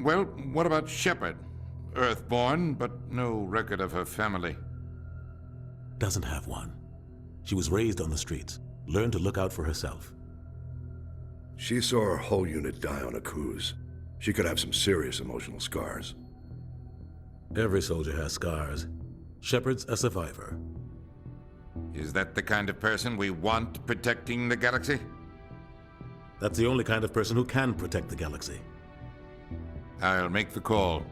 Well, what about Shepard? Earthborn, but no record of her family. Doesn't have one. She was raised on the streets, learned to look out for herself. She saw her whole unit die on a cruise. She could have some serious emotional scars. Every soldier has scars. Shepard's a survivor. Is that the kind of person we want protecting the galaxy? That's the only kind of person who can protect the galaxy. I'll make the call.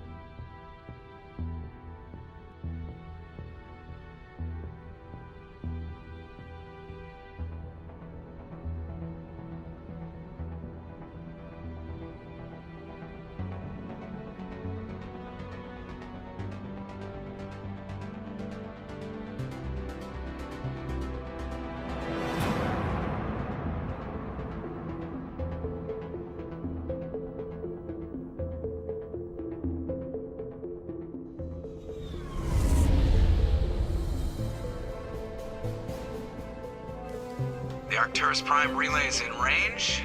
The Arcturus Prime relay is in range.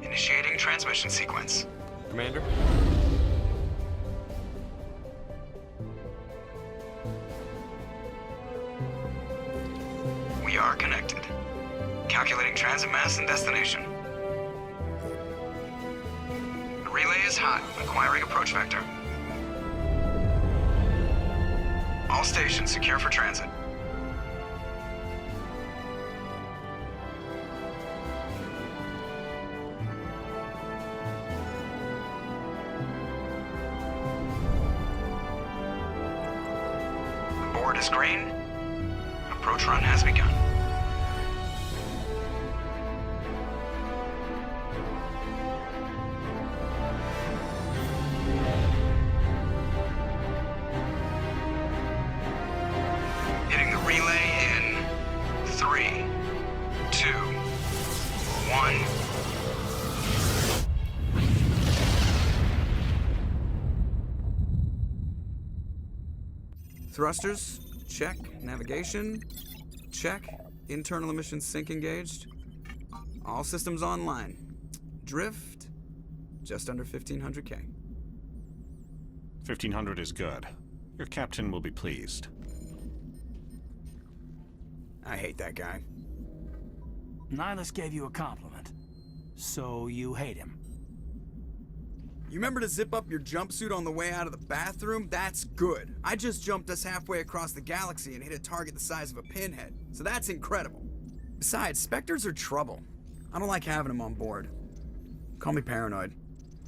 Initiating transmission sequence. Commander? We are connected. Calculating transit mass and destination. The relay is hot, acquiring approach vector. All stations secure for transit. The board is green. Approach run has begun. Hitting the relay in 3, 2, 1. Thrusters, check. Navigation, check. Internal emissions sync engaged. All systems online. Drift, just under 1500K. 1500 is good. Your captain will be pleased. I hate that guy. Nihilus gave you a compliment, so you hate him. You remember to zip up your jumpsuit on the way out of the bathroom? That's good. I just jumped us halfway across the galaxy and hit a target the size of a pinhead, so that's incredible. Besides, Spectres are trouble. I don't like having them on board. Call me paranoid.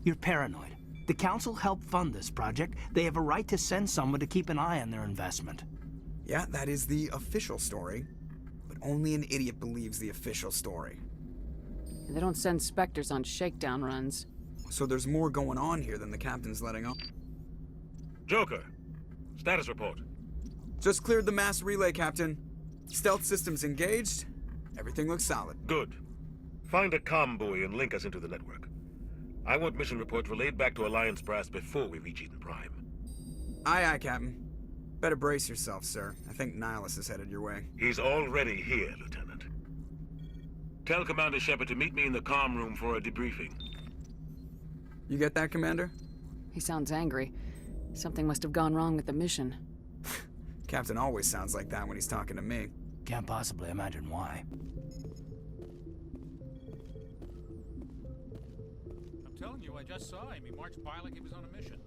You're paranoid. The Council helped fund this project. They have a right to send someone to keep an eye on their investment. Yeah, that is the official story, but only an idiot believes the official story. They don't send Spectres on shakedown runs. So there's more going on here than the captain's letting on. Joker, status report. Just cleared the mass relay, Captain. Stealth systems engaged. Everything looks solid. Good. Find a comm buoy and link us into the network. I want mission reports relayed back to Alliance brass before we reach Eden Prime. Aye, aye, Captain. Better brace yourself, sir. I think Nihilus is headed your way. He's already here, Lieutenant. Tell Commander Shepard to meet me in the comm room for a debriefing. You get that, Commander? He sounds angry. Something must have gone wrong with the mission. Captain always sounds like that when he's talking to me. Can't possibly imagine why. I'm telling you, I just saw him. He marched by like he was on a mission.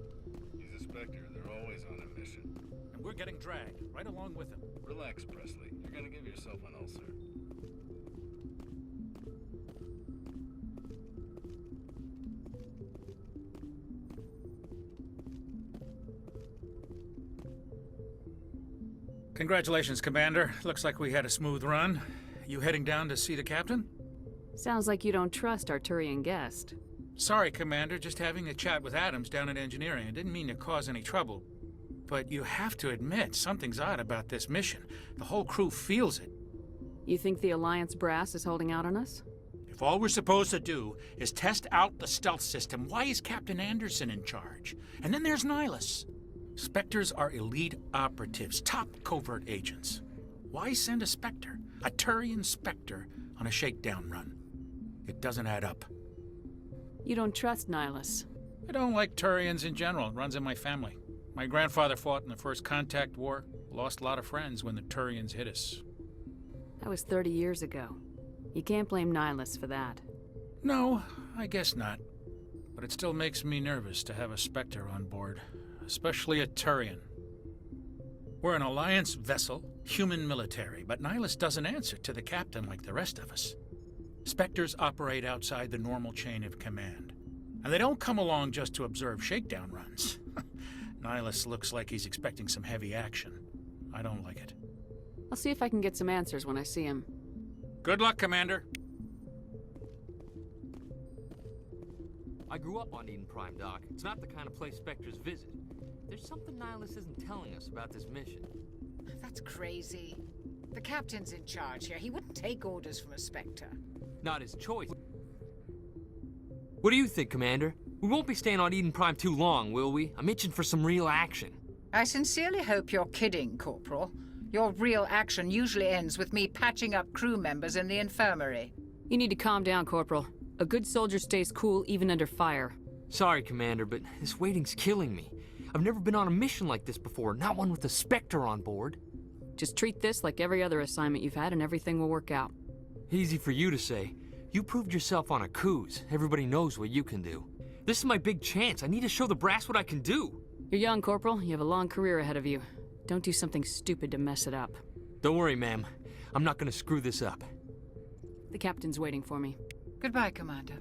He's a Spectre. They're always on a mission. And we're getting dragged, right along with him. Relax, Presley. You're gonna give yourself an ulcer. Congratulations, Commander. Looks like we had a smooth run. You heading down to see the captain? Sounds like you don't trust Arturian guest. Sorry, Commander. Just having a chat with Adams down at engineering. I didn't mean to cause any trouble. But you have to admit, something's odd about this mission. The whole crew feels it. You think the Alliance brass is holding out on us? If all we're supposed to do is test out the stealth system, why is Captain Anderson in charge? And then there's Nihilus. Spectres are elite operatives, top covert agents. Why send a Spectre, a Turian Spectre, on a shakedown run? It doesn't add up. You don't trust Nihilus. I don't like Turians in general. It runs in my family. My grandfather fought in the First Contact War. Lost a lot of friends when the Turians hit us. That was 30 years ago. You can't blame Nihilus for that. No, I guess not. But it still makes me nervous to have a Spectre on board. Especially a Turian. We're an Alliance vessel, human military, but Nihilus doesn't answer to the captain like the rest of us. Spectres operate outside the normal chain of command. And they don't come along just to observe shakedown runs. Nihilus looks like he's expecting some heavy action. I don't like it. I'll see if I can get some answers when I see him. Good luck, Commander. I grew up on Eden Prime, Doc. It's not the kind of place Spectres visit. There's something Nihilus isn't telling us about this mission. That's crazy. The captain's in charge here. He wouldn't take orders from a Spectre. Not his choice. What do you think, Commander? We won't be staying on Eden Prime too long, will we? I'm itching for some real action. I sincerely hope you're kidding, Corporal. Your real action usually ends with me patching up crew members in the infirmary. You need to calm down, Corporal. A good soldier stays cool even under fire. Sorry, Commander, but this waiting's killing me. I've never been on a mission like this before, not one with a Spectre on board. Just treat this like every other assignment you've had and everything will work out. Easy for you to say. You proved yourself on a cruise. Everybody knows what you can do. This is my big chance. I need to show the brass what I can do. You're young, Corporal. You have a long career ahead of you. Don't do something stupid to mess it up. Don't worry, ma'am. I'm not gonna screw this up. The captain's waiting for me. Goodbye, Commander.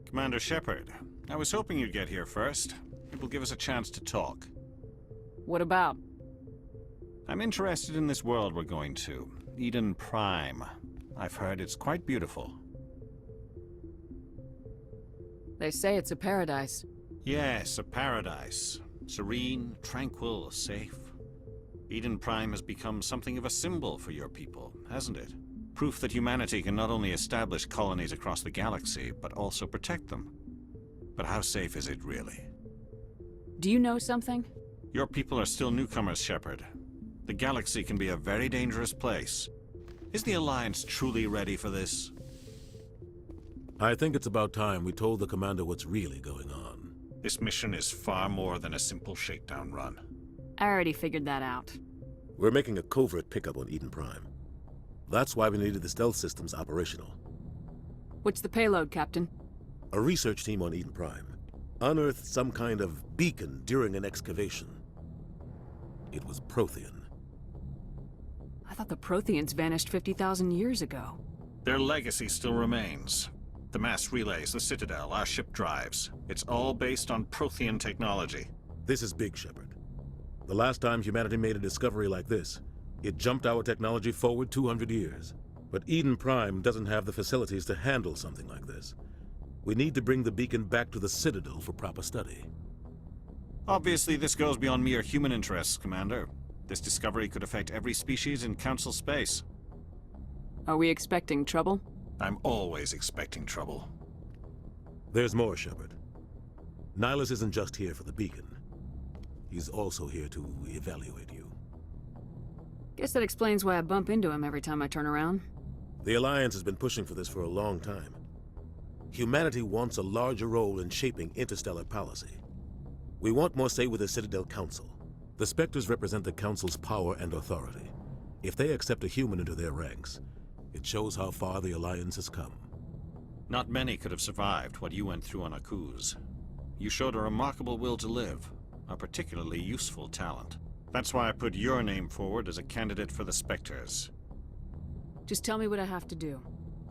Commander Shepard, I was hoping you'd get here first. It will give us a chance to talk. What about? I'm interested in this world we're going to, Eden Prime. I've heard it's quite beautiful. They say it's a paradise. Yes, a paradise. Serene, tranquil, safe. Eden Prime has become something of a symbol for your people, hasn't it? Proof that humanity can not only establish colonies across the galaxy, but also protect them. But how safe is it really? Do you know something? Your people are still newcomers, Shepard. The galaxy can be a very dangerous place. Is the Alliance truly ready for this? I think it's about time we told the commander what's really going on. This mission is far more than a simple shakedown run. I already figured that out. We're making a covert pickup on Eden Prime. That's why we needed the stealth systems operational. What's the payload, Captain? A research team on Eden Prime unearthed some kind of beacon during an excavation. It was Prothean. I thought the Protheans vanished 50,000 years ago. Their legacy still remains. The mass relays, the Citadel, our ship drives. It's all based on Prothean technology. This is big, Shepard. The last time humanity made a discovery like this, it jumped our technology forward 200 years. But Eden Prime doesn't have the facilities to handle something like this. We need to bring the beacon back to the Citadel for proper study. Obviously, this goes beyond mere human interests, Commander. This discovery could affect every species in Council space. Are we expecting trouble? I'm always expecting trouble. There's more, Shepard. Nihilus isn't just here for the beacon. He's also here to evaluate you. Guess that explains why I bump into him every time I turn around. The Alliance has been pushing for this for a long time. Humanity wants a larger role in shaping interstellar policy. We want more say with the Citadel Council. The Spectres represent the Council's power and authority. If they accept a human into their ranks, it shows how far the Alliance has come. Not many could have survived what you went through on Akuz. You showed a remarkable will to live, a particularly useful talent. That's why I put your name forward as a candidate for the Spectres. Just tell me what I have to do.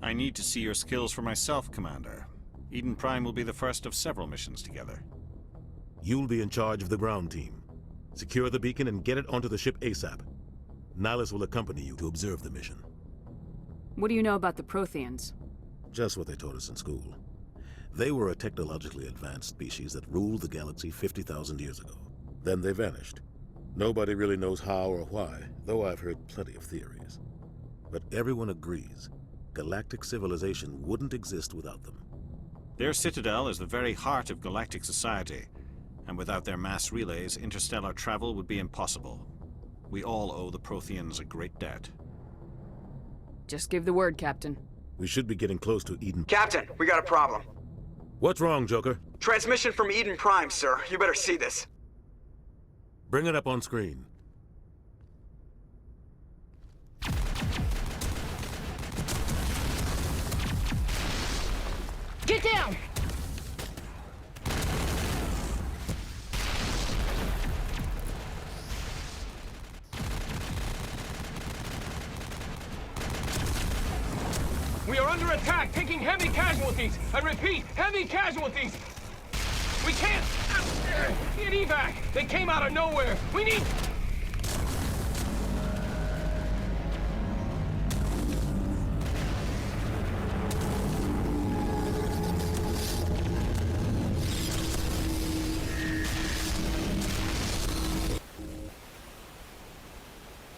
I need to see your skills for myself, Commander. Eden Prime will be the first of several missions together. You'll be in charge of the ground team. Secure the beacon and get it onto the ship ASAP. Nihilus will accompany you to observe the mission. What do you know about the Protheans? Just what they taught us in school. They were a technologically advanced species that ruled the galaxy 50,000 years ago. Then they vanished. Nobody really knows how or why, though I've heard plenty of theories. But everyone agrees galactic civilization wouldn't exist without them. Their citadel is the very heart of galactic society, and without their mass relays, interstellar travel would be impossible. We all owe the Protheans a great debt. Just give the word, Captain. We should be getting close to Eden. Captain, we got a problem. What's wrong, Joker? Transmission from Eden Prime, sir. You better see this. Bring it up on screen. Get down! We are under attack, taking heavy casualties. I repeat, heavy casualties. We can't get evac. They came out of nowhere. We need...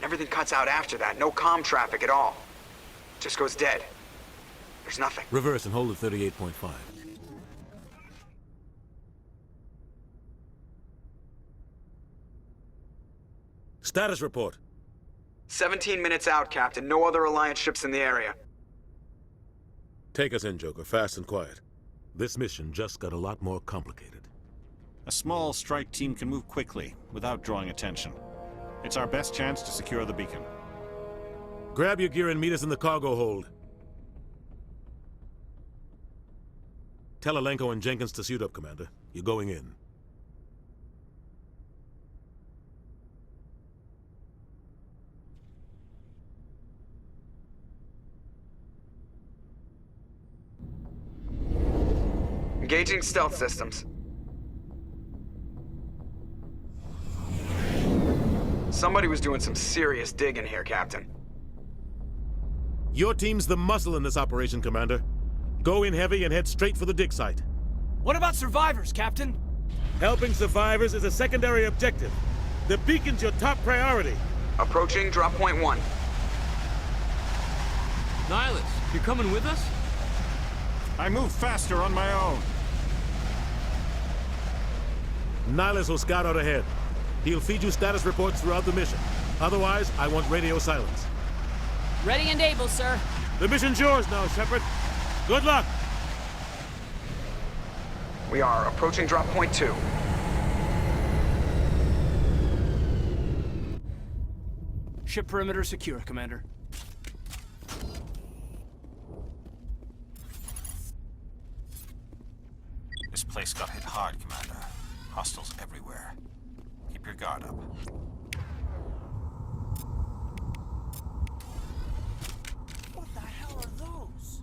Everything cuts out after that. No comm traffic at all. Just goes dead. There's nothing. Reverse and hold at 38.5. Status report. 17 minutes out, Captain. No other Alliance ships in the area. Take us in, Joker, fast and quiet. This mission just got a lot more complicated. A small strike team can move quickly, without drawing attention. It's our best chance to secure the beacon. Grab your gear and meet us in the cargo hold. Tell Alenko and Jenkins to suit up, Commander. You're going in. Engaging stealth systems. Somebody was doing some serious digging here, Captain. Your team's the muscle in this operation, Commander. Go in heavy and head straight for the dig site. What about survivors, Captain? Helping survivors is a secondary objective. The beacon's your top priority. Approaching drop point 1. Nihilus, you coming with us? I move faster on my own. Nihilus will scout out ahead. He'll feed you status reports throughout the mission. Otherwise, I want radio silence. Ready and able, sir. The mission's yours now, Shepard. Good luck! We are approaching drop point 2. Ship perimeter secure, Commander. This place got hit hard, Commander. Hostiles everywhere. Keep your guard up. What the hell are those?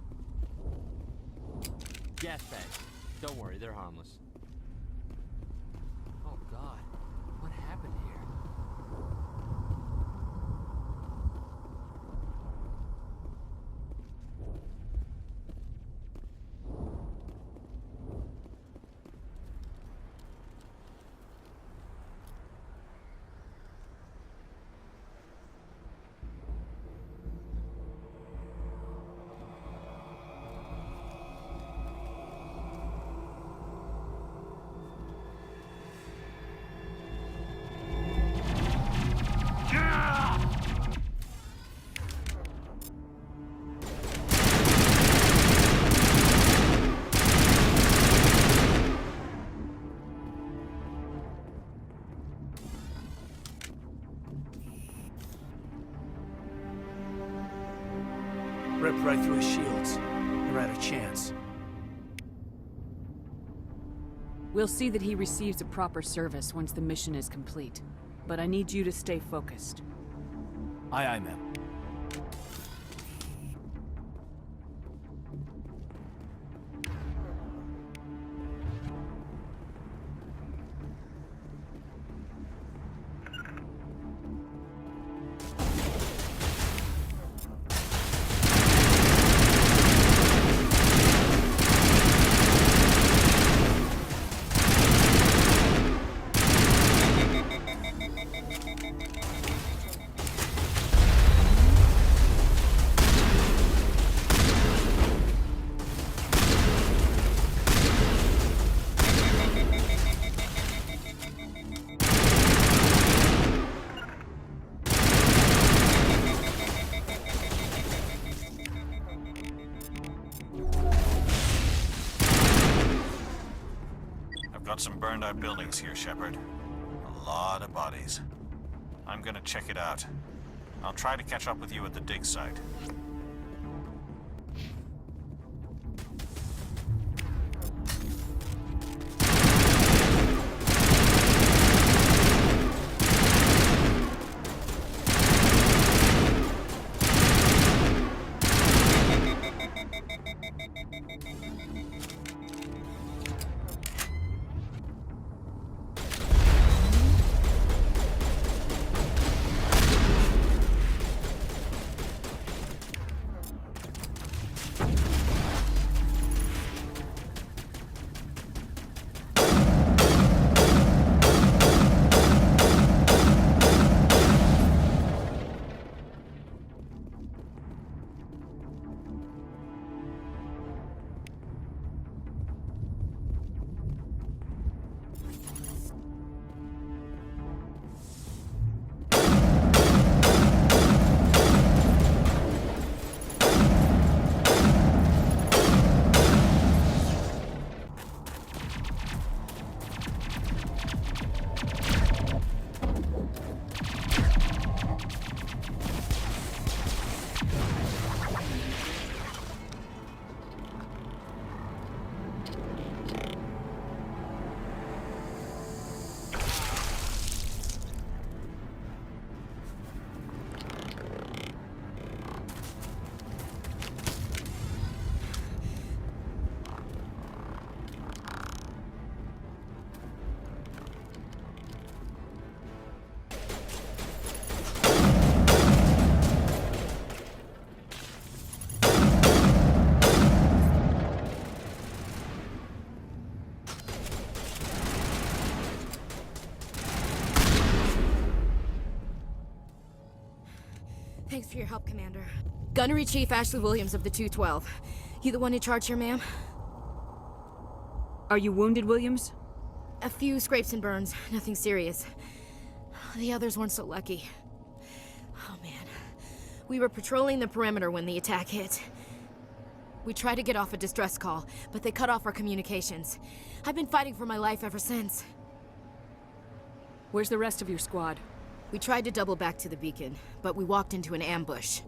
Gas bags. Don't worry, they're harmless. Oh God, what happened here? Ripped right through his shields. They're out of chance. We'll see that he receives a proper service once the mission is complete. But I need you to stay focused. Aye, aye, ma'am. Got some burned out buildings here, Shepard. A lot of bodies. I'm gonna check it out. I'll try to catch up with you at the dig site. Thanks for your help, Commander. Gunnery Chief Ashley Williams of the 212. You the one in charge here, ma'am? Are you wounded, Williams? A few scrapes and burns, nothing serious. The others weren't so lucky. Oh man. We were patrolling the perimeter when the attack hit. We tried to get off a distress call, but they cut off our communications. I've been fighting for my life ever since. Where's the rest of your squad? We tried to double back to the beacon, but we walked into an ambush.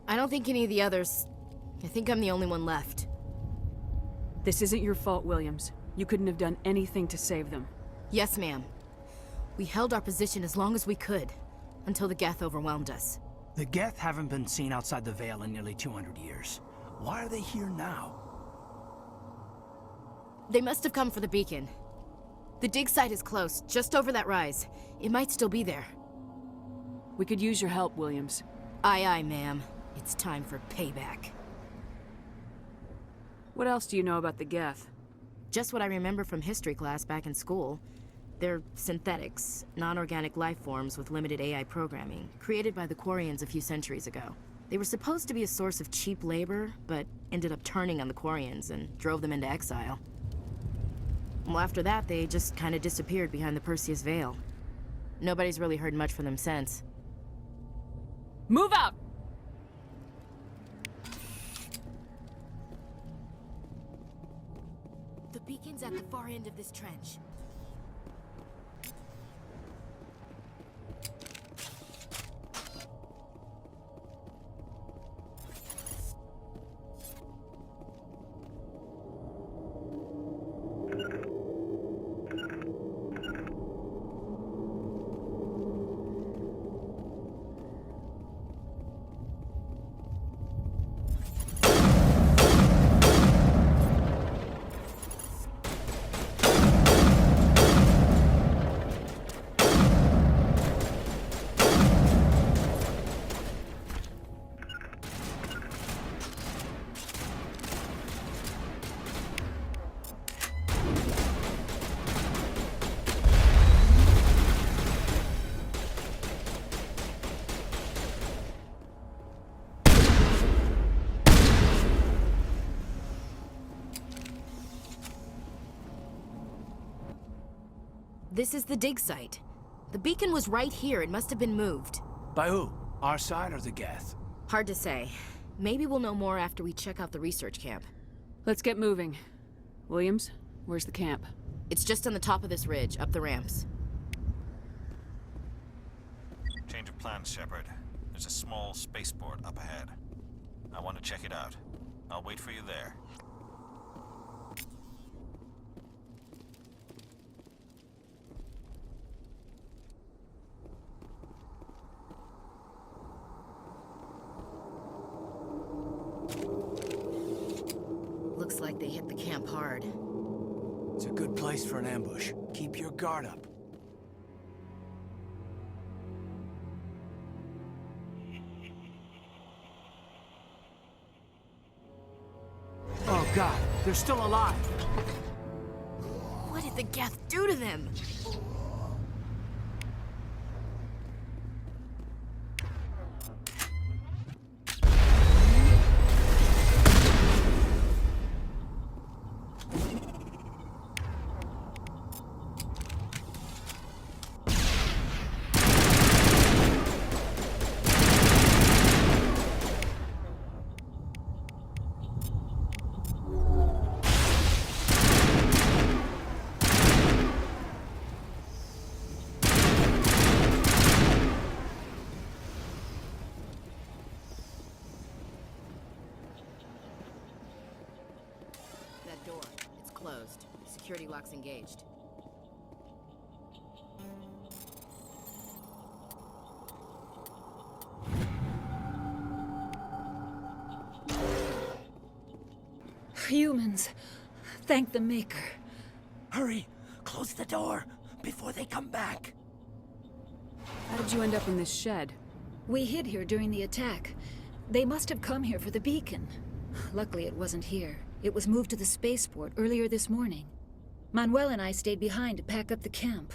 I don't think any of the others... I think I'm the only one left. This isn't your fault, Williams. You couldn't have done anything to save them. Yes, ma'am. We held our position as long as we could, until the Geth overwhelmed us. The Geth haven't been seen outside the Veil in nearly 200 years. Why are they here now? They must have come for the beacon. The dig site is close, just over that rise. It might still be there. We could use your help, Williams. Aye, aye, ma'am. It's time for payback. What else do you know about the Geth? Just what I remember from history class back in school. They're synthetics, non-organic life forms with limited AI programming, created by the Quarians a few centuries ago. They were supposed to be a source of cheap labor, but ended up turning on the Quarians and drove them into exile. Well, after that, they just kind of disappeared behind the Perseus Veil. Nobody's really heard much from them since. Move out! The beacon's at the far end of this trench. This is the dig site. The beacon was right here. It must have been moved. By who? Our side or the Geth? Hard to say. Maybe we'll know more after we check out the research camp. Let's get moving. Williams, where's the camp? It's just on the top of this ridge, up the ramps. Change of plans, Shepard. There's a small spaceport up ahead. I want to check it out. I'll wait for you there. Looks like they hit the camp hard. It's a good place for an ambush. Keep your guard up. Oh God, they're still alive. What did the Geth do to them? That door, it's closed. Security lock's engaged. Humans. Thank the Maker. Hurry! Close the door before they come back. How did you end up in this shed? We hid here during the attack. They must have come here for the beacon. Luckily, it wasn't here. It was moved to the spaceport earlier this morning. Manuel and I stayed behind to pack up the camp.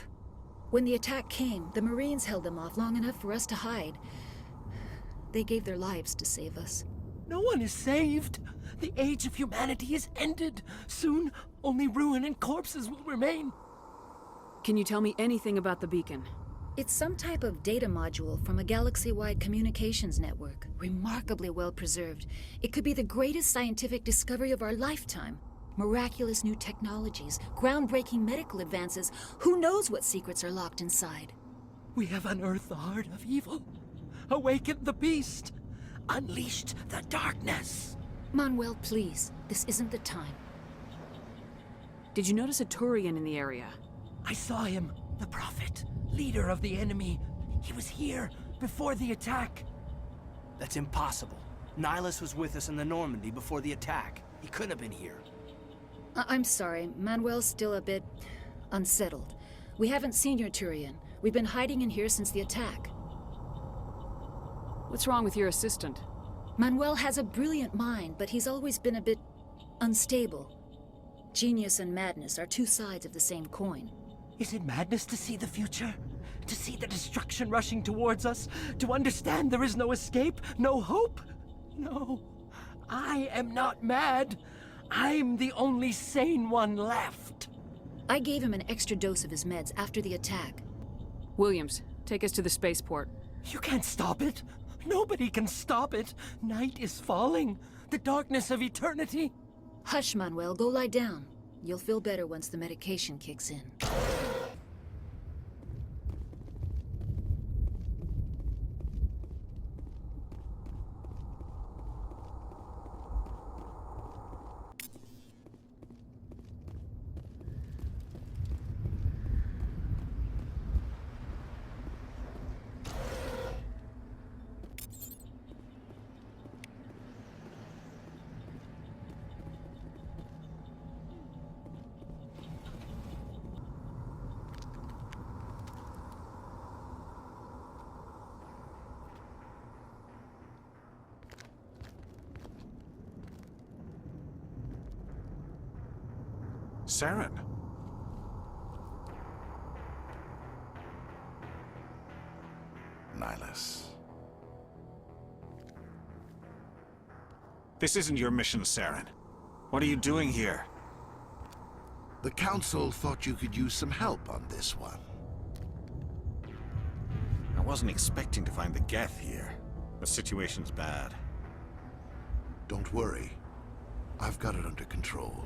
When the attack came, the Marines held them off long enough for us to hide. They gave their lives to save us. No one is saved. The age of humanity is ended. Soon, only ruin and corpses will remain. Can you tell me anything about the beacon? It's some type of data module from a galaxy-wide communications network. Remarkably well preserved. It could be the greatest scientific discovery of our lifetime. Miraculous new technologies, groundbreaking medical advances. Who knows what secrets are locked inside? We have unearthed the heart of evil, awakened the beast, unleashed the darkness. Manuel, please. This isn't the time. Did you notice a Turian in the area? I saw him, the Prophet, leader of the enemy. He was here before the attack. That's impossible. Nihilus was with us in the Normandy before the attack. He couldn't have been here. I'm sorry. Manuel's still a bit unsettled. We haven't seen your Turian. We've been hiding in here since the attack. What's wrong with your assistant? Manuel has a brilliant mind, but he's always been a bit unstable. Genius and madness are two sides of the same coin. Is it madness to see the future? To see the destruction rushing towards us? To understand there is no escape? No hope? No. I am not mad. I'm the only sane one left. I gave him an extra dose of his meds after the attack. Williams, take us to the spaceport. You can't stop it. Nobody can stop it. Night is falling. The darkness of eternity. Hush, Manuel. Go lie down. You'll feel better once the medication kicks in. Saren. Nihilus. This isn't your mission, Saren. What are you doing here? The Council thought you could use some help on this one. I wasn't expecting to find the Geth here. The situation's bad. Don't worry. I've got it under control.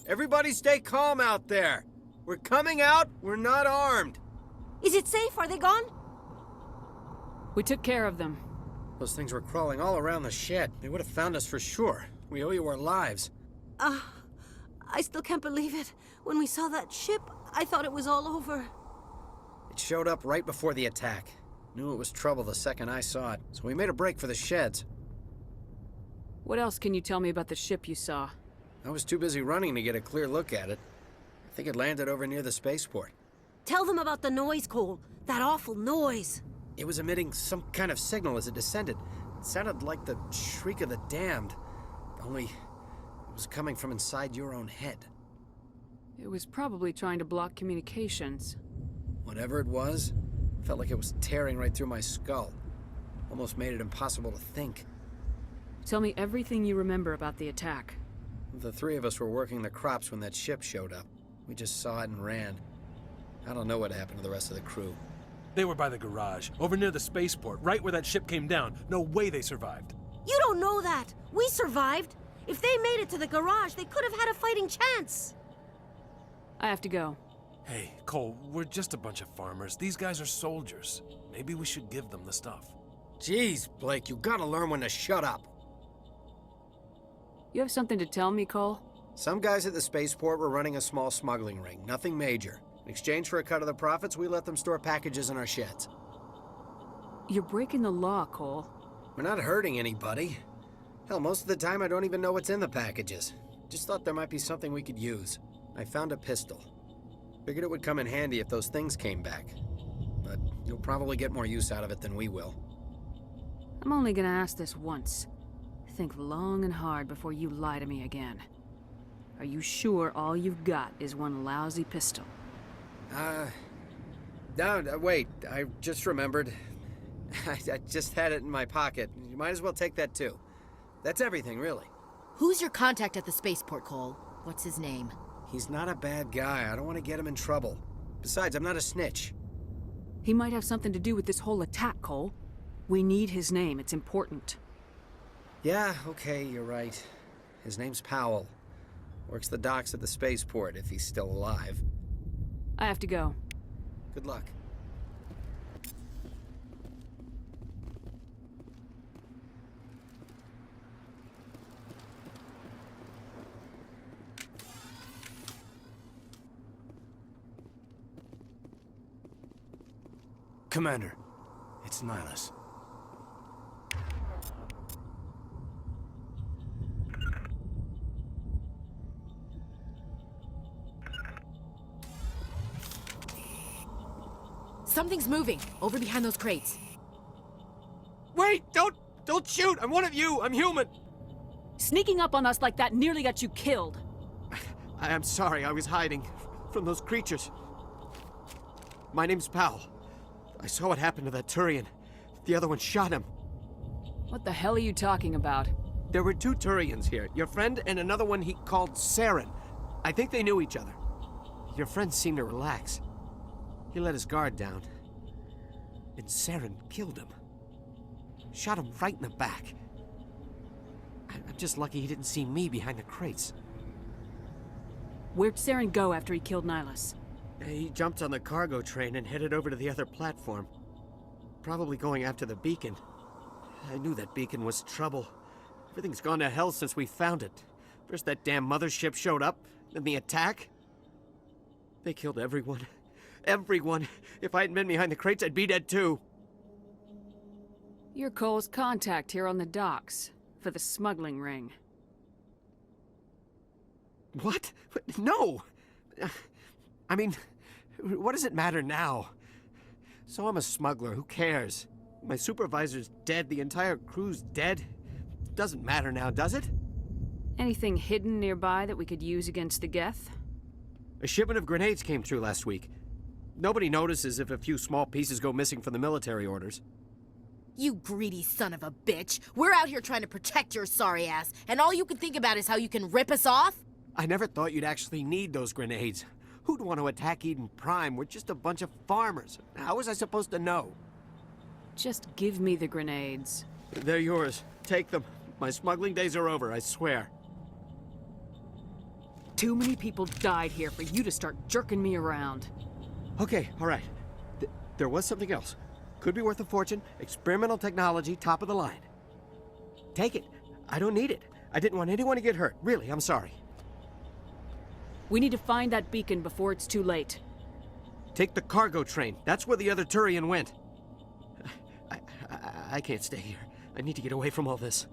Everybody stay calm out there. We're coming out, we're not armed. Is it safe? Are they gone? We took care of them. Those things were crawling all around the shed. They would have found us for sure. We owe you our lives. I still can't believe it. When we saw that ship, I thought it was all over. It showed up right before the attack. Knew it was trouble the second I saw it, so we made a break for the sheds. What else can you tell me about the ship you saw? I was too busy running to get a clear look at it. I think it landed over near the spaceport. Tell them about the noise, Cole. That awful noise. It was emitting some kind of signal as it descended. It sounded like the shriek of the damned. Only, it was coming from inside your own head. It was probably trying to block communications. Whatever it was, felt like it was tearing right through my skull. Almost made it impossible to think. Tell me everything you remember about the attack. The three of us were working the crops when that ship showed up. We just saw it and ran. I don't know what happened to the rest of the crew. They were by the garage, over near the spaceport, right where that ship came down. No way they survived. You don't know that. We survived. If they made it to the garage, they could have had a fighting chance. I have to go. Hey, Cole, we're just a bunch of farmers. These guys are soldiers. Maybe we should give them the stuff. Jeez, Blake, you gotta learn when to shut up. You have something to tell me, Cole? Some guys at the spaceport were running a small smuggling ring, nothing major. In exchange for a cut of the profits, we let them store packages in our sheds. You're breaking the law, Cole. We're not hurting anybody. Hell, most of the time I don't even know what's in the packages. Just thought there might be something we could use. I found a pistol. Figured it would come in handy if those things came back. But you'll probably get more use out of it than we will. I'm only gonna ask this once. Think long and hard before you lie to me again. Are you sure all you've got is one lousy pistol? No, wait, I just remembered. I just had it in my pocket. You might as well take that too. That's everything, really. Who's your contact at the spaceport, Cole? What's his name? He's not a bad guy. I don't want to get him in trouble. Besides, I'm not a snitch. He might have something to do with this whole attack, Cole. We need his name. It's important. Yeah, okay, you're right. His name's Powell. Works the docks at the spaceport, if he's still alive. I have to go. Good luck. Commander, it's Nihilus. Something's moving, over behind those crates. Wait! Don't shoot! I'm one of you! I'm human! Sneaking up on us like that nearly got you killed. I am sorry, I was hiding from those creatures. My name's Powell. I saw what happened to that Turian. The other one shot him. What the hell are you talking about? There were two Turians here, your friend and another one he called Saren. I think they knew each other. Your friend seemed to relax. He let his guard down. And Saren killed him. Shot him right in the back. I'm just lucky he didn't see me behind the crates. Where'd Saren go after he killed Nihilus? He jumped on the cargo train and headed over to the other platform. Probably going after the beacon. I knew that beacon was trouble. Everything's gone to hell since we found it. First that damn mothership showed up, then the attack. They killed everyone. Everyone. If I hadn't been behind the crates, I'd be dead too. You're Cole's contact here on the docks for the smuggling ring. What? No! I mean, what does it matter now? So I'm a smuggler, who cares? My supervisor's dead, the entire crew's dead. Doesn't matter now, does it? Anything hidden nearby that we could use against the Geth? A shipment of grenades came through last week. Nobody notices if a few small pieces go missing from the military orders. You greedy son of a bitch! We're out here trying to protect your sorry ass, and all you can think about is how you can rip us off? I never thought you'd actually need those grenades. Who'd want to attack Eden Prime? We're just a bunch of farmers. How was I supposed to know? Just give me the grenades. They're yours. Take them. My smuggling days are over, I swear. Too many people died here for you to start jerking me around. Okay, all right. There was something else. Could be worth a fortune. Experimental technology, top of the line. Take it. I don't need it. I didn't want anyone to get hurt. Really, I'm sorry. We need to find that beacon before it's too late. Take the cargo train. That's where the other Turian went. I can't stay here. I need to get away from all this.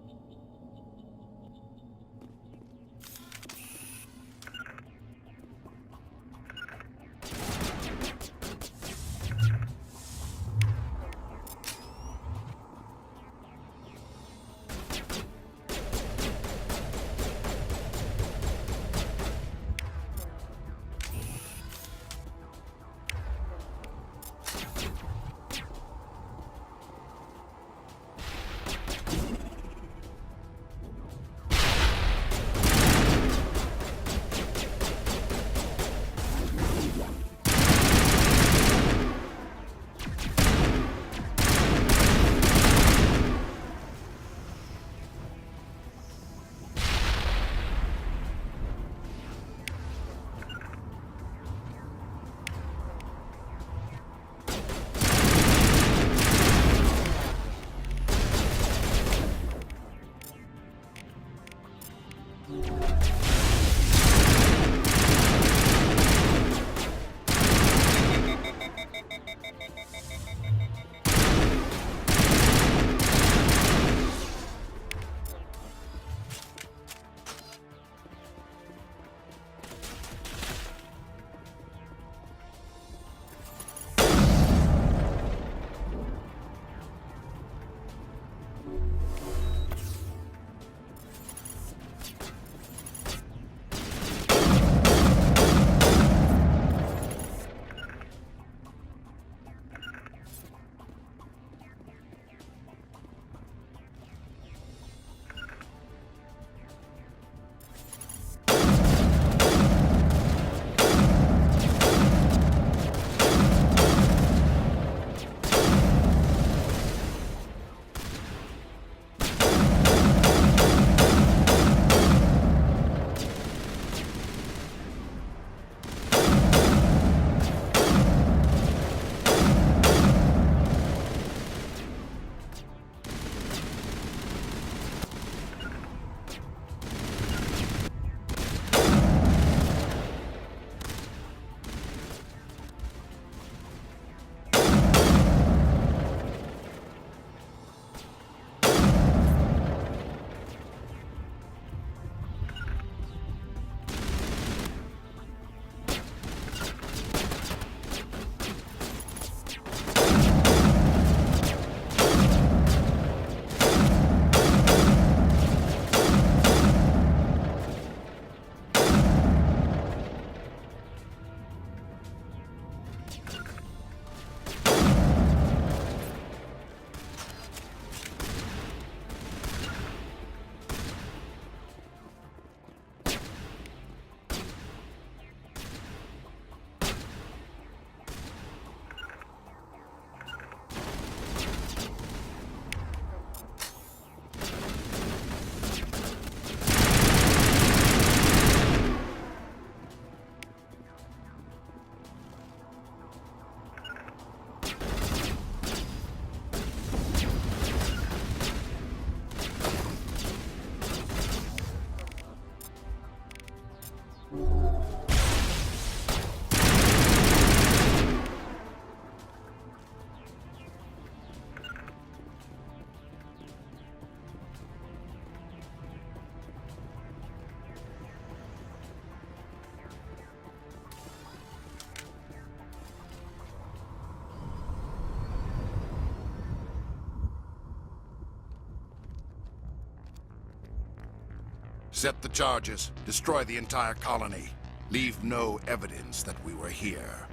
Set the charges. Destroy the entire colony. Leave no evidence that we were here.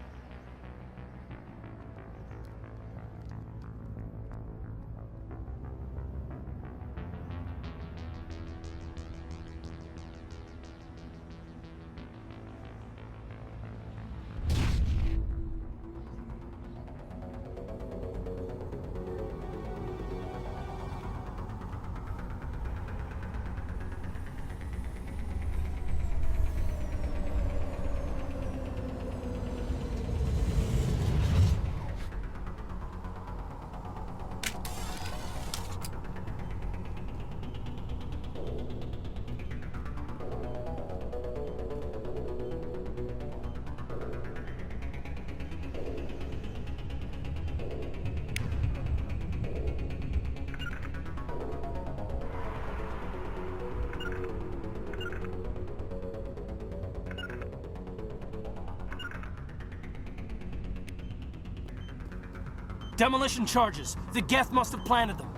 Demolition charges. The Geth must have planted them.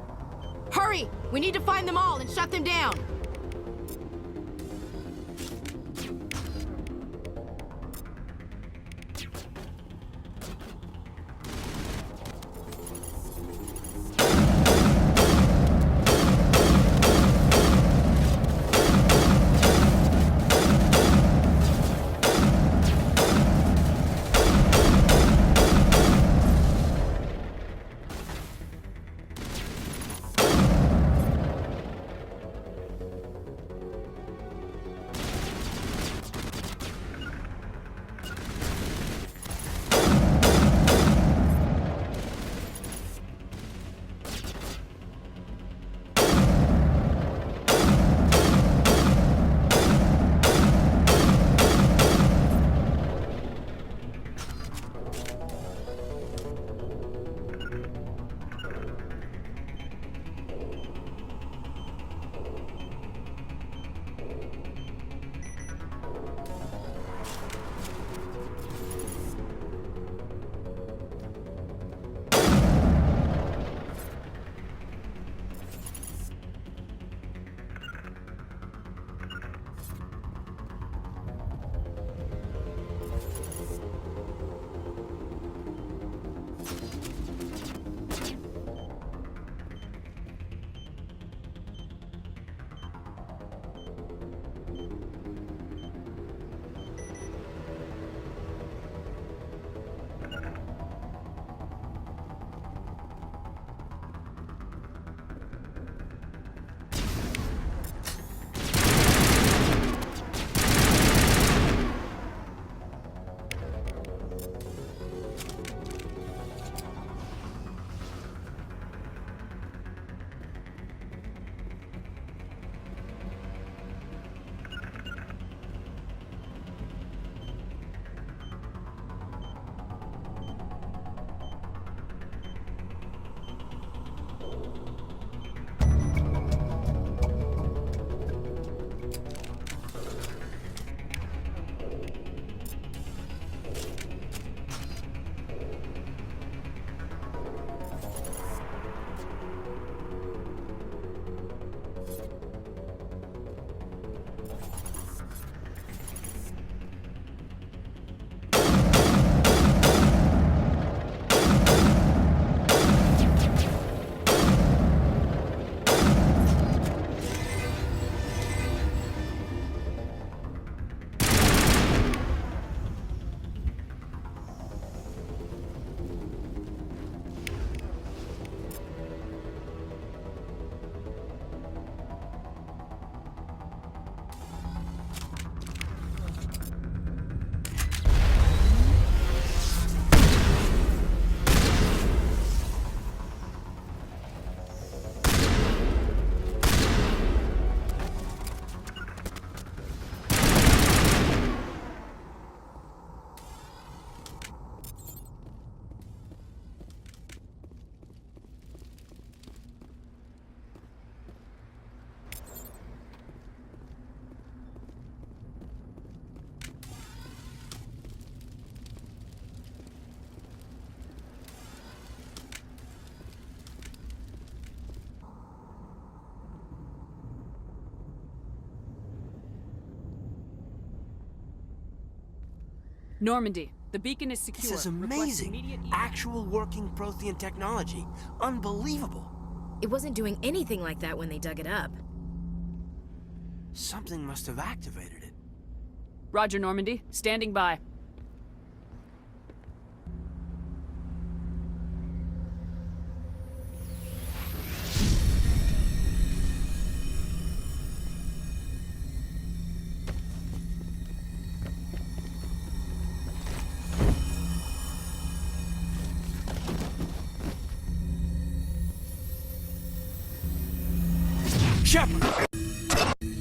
Hurry! We need to find them all and shut them down! Normandy, the beacon is secure. This is amazing. Actual working Prothean technology. Unbelievable. It wasn't doing anything like that when they dug it up. Something must have activated it. Roger, Normandy. Standing by. Shepard!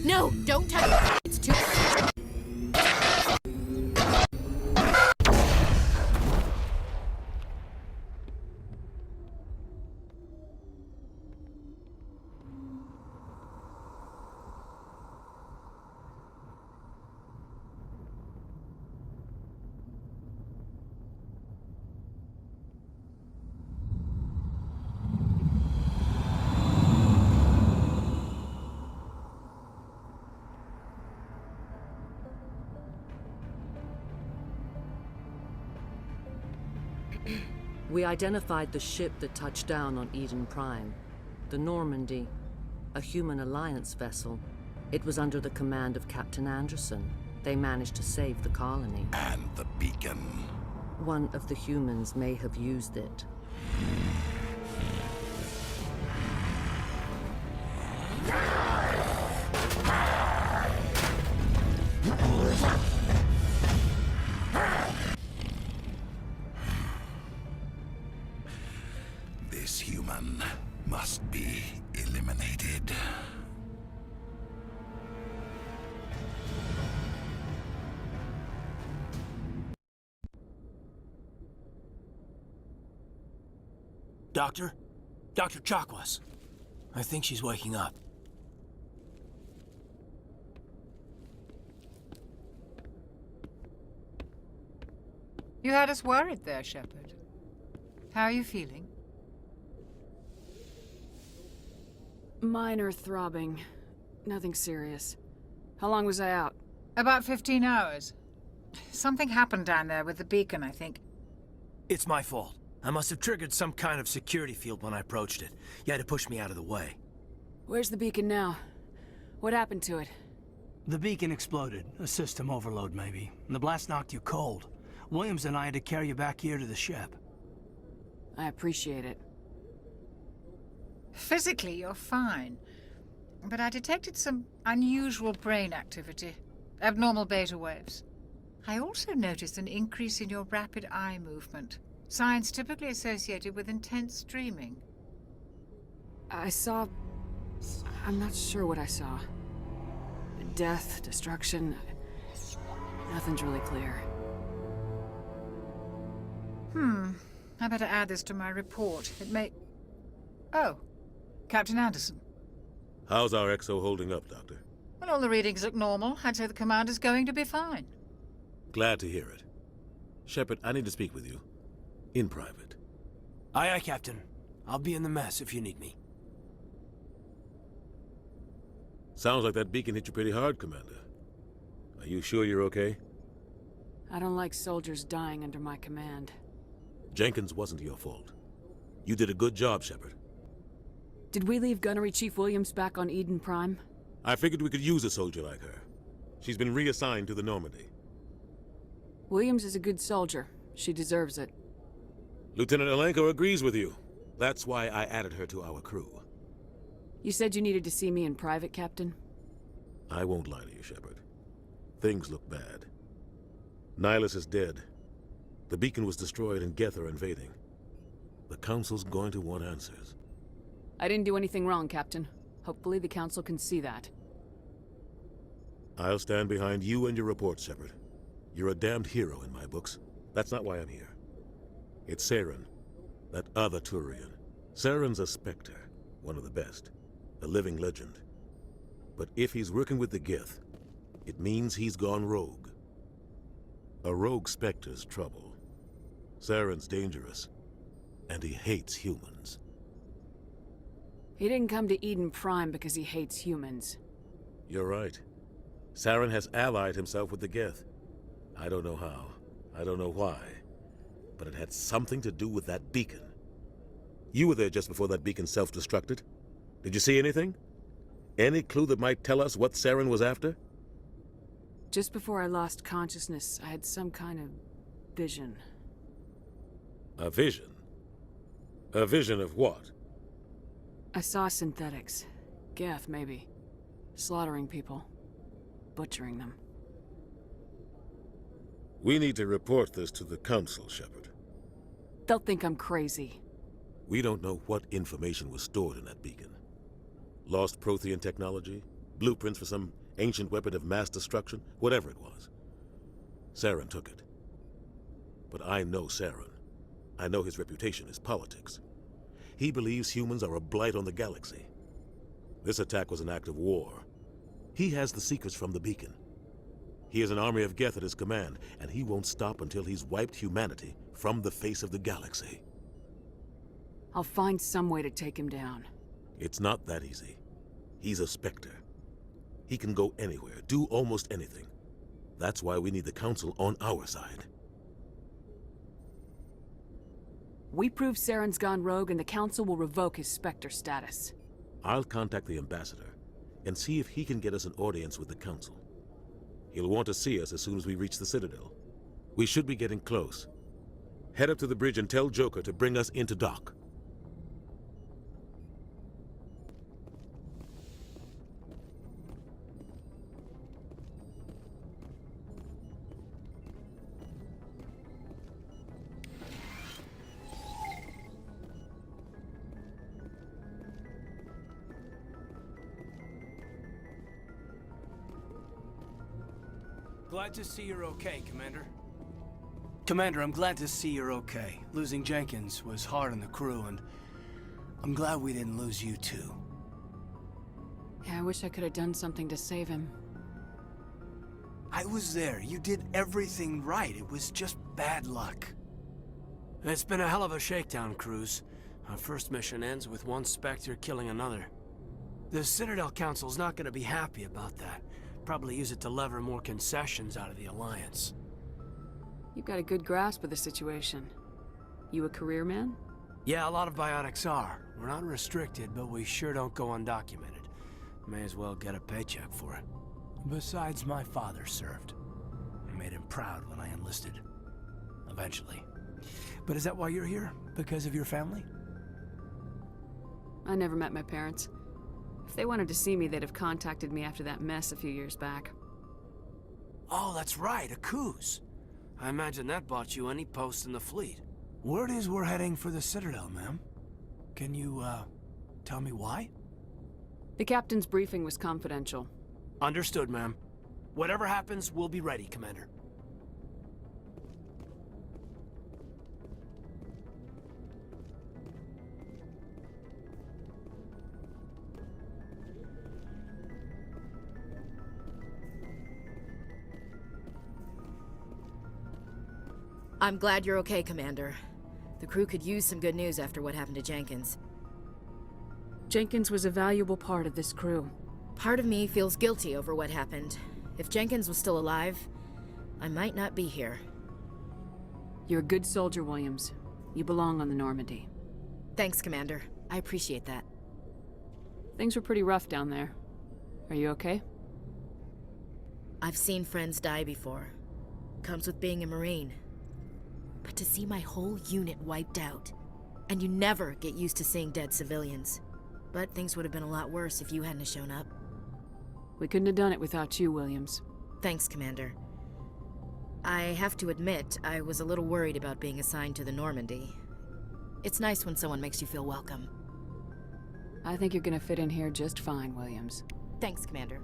No, don't touch it. It's too... We identified the ship that touched down on Eden Prime. The Normandy. A human alliance vessel. It was under the command of Captain Anderson. They managed to save the colony. And the beacon. One of the humans may have used it. This human must be eliminated. Doctor? Dr. Chakwas. I think she's waking up. You had us worried there, Shepard. How are you feeling? Minor throbbing. Nothing serious. How long was I out? About 15 hours. Something happened down there with the beacon, I think. It's my fault. I must have triggered some kind of security field when I approached it. You had to push me out of the way. Where's the beacon now? What happened to it? The beacon exploded. A system overload, maybe. And the blast knocked you cold. Williams and I had to carry you back here to the ship. I appreciate it. Physically, you're fine. But I detected some unusual brain activity. Abnormal beta waves. I also noticed an increase in your rapid eye movement. Signs typically associated with intense dreaming. I saw... I'm not sure what I saw. Death, destruction... Nothing's really clear. I better add this to my report. It may... Oh. Captain Anderson. How's our XO holding up, Doctor? Well, all the readings look normal. I'd say the commander's going to be fine. Glad to hear it. Shepard, I need to speak with you. In private. Aye, aye, Captain. I'll be in the mess if you need me. Sounds like that beacon hit you pretty hard, Commander. Are you sure you're okay? I don't like soldiers dying under my command. Jenkins wasn't your fault. You did a good job, Shepard. Did we leave Gunnery Chief Williams back on Eden Prime? I figured we could use a soldier like her. She's been reassigned to the Normandy. Williams is a good soldier. She deserves it. Lieutenant Alenko agrees with you. That's why I added her to our crew. You said you needed to see me in private, Captain? I won't lie to you, Shepard. Things look bad. Nihilus is dead. The beacon was destroyed and Geth are invading. The Council's going to want answers. I didn't do anything wrong, Captain. Hopefully the Council can see that. I'll stand behind you and your report, Shepard. You're a damned hero in my books. That's not why I'm here. It's Saren, that other Turian. Saren's a Spectre, one of the best. A living legend. But if he's working with the Geth, it means he's gone rogue. A rogue Spectre's trouble. Saren's dangerous, and he hates humans. He didn't come to Eden Prime because he hates humans. You're right. Saren has allied himself with the Geth. I don't know how. I don't know why. But it had something to do with that beacon. You were there just before that beacon self-destructed. Did you see anything? Any clue that might tell us what Saren was after? Just before I lost consciousness, I had some kind of vision. A vision? A vision of what? I saw synthetics. Geth, maybe. Slaughtering people. Butchering them. We need to report this to the Council, Shepard. They'll think I'm crazy. We don't know what information was stored in that beacon. Lost Prothean technology? Blueprints for some ancient weapon of mass destruction? Whatever it was. Saren took it. But I know Saren. I know his reputation is politics. He believes humans are a blight on the galaxy. This attack was an act of war. He has the secrets from the beacon. He has an army of Geth at his command, and he won't stop until he's wiped humanity from the face of the galaxy. I'll find some way to take him down. It's not that easy. He's a Spectre. He can go anywhere, do almost anything. That's why we need the Council on our side. We prove Saren's gone rogue and the Council will revoke his Spectre status. I'll contact the ambassador and see if he can get us an audience with the Council. He'll want to see us as soon as we reach the Citadel. We should be getting close. Head up to the bridge and tell Joker to bring us into dock. Glad to see you're okay, Commander. Commander, I'm glad to see you're okay. Losing Jenkins was hard on the crew, and I'm glad we didn't lose you too. Yeah, I wish I could have done something to save him. I was there. You did everything right. It was just bad luck. It's been a hell of a shakedown, Cruz. Our first mission ends with one Spectre killing another. The Citadel Council's not gonna be happy about that. Probably use it to lever more concessions out of the Alliance. You've got a good grasp of the situation. You a career man? Yeah, a lot of biotics are. We're not restricted, but we sure don't go undocumented. May as well get a paycheck for it. Besides, my father served. I made him proud when I enlisted. Eventually. But is that why you're here? Because of your family? I never met my parents. If they wanted to see me, they'd have contacted me after that mess a few years back. Oh, that's right, a cruise. I imagine that bought you any post in the fleet. Word is we're heading for the Citadel, ma'am. Can you, tell me why? The captain's briefing was confidential. Understood, ma'am. Whatever happens, we'll be ready, Commander. I'm glad you're okay, Commander. The crew could use some good news after what happened to Jenkins. Jenkins was a valuable part of this crew. Part of me feels guilty over what happened. If Jenkins was still alive, I might not be here. You're a good soldier, Williams. You belong on the Normandy. Thanks, Commander. I appreciate that. Things were pretty rough down there. Are you okay? I've seen friends die before. Comes with being a Marine. But to see my whole unit wiped out, and you never get used to seeing dead civilians. But things would have been a lot worse if you hadn't shown up. We couldn't have done it without you, Williams. Thanks, Commander. I have to admit, I was a little worried about being assigned to the Normandy. It's nice when someone makes you feel welcome. I think you're gonna fit in here just fine, Williams. Thanks, Commander.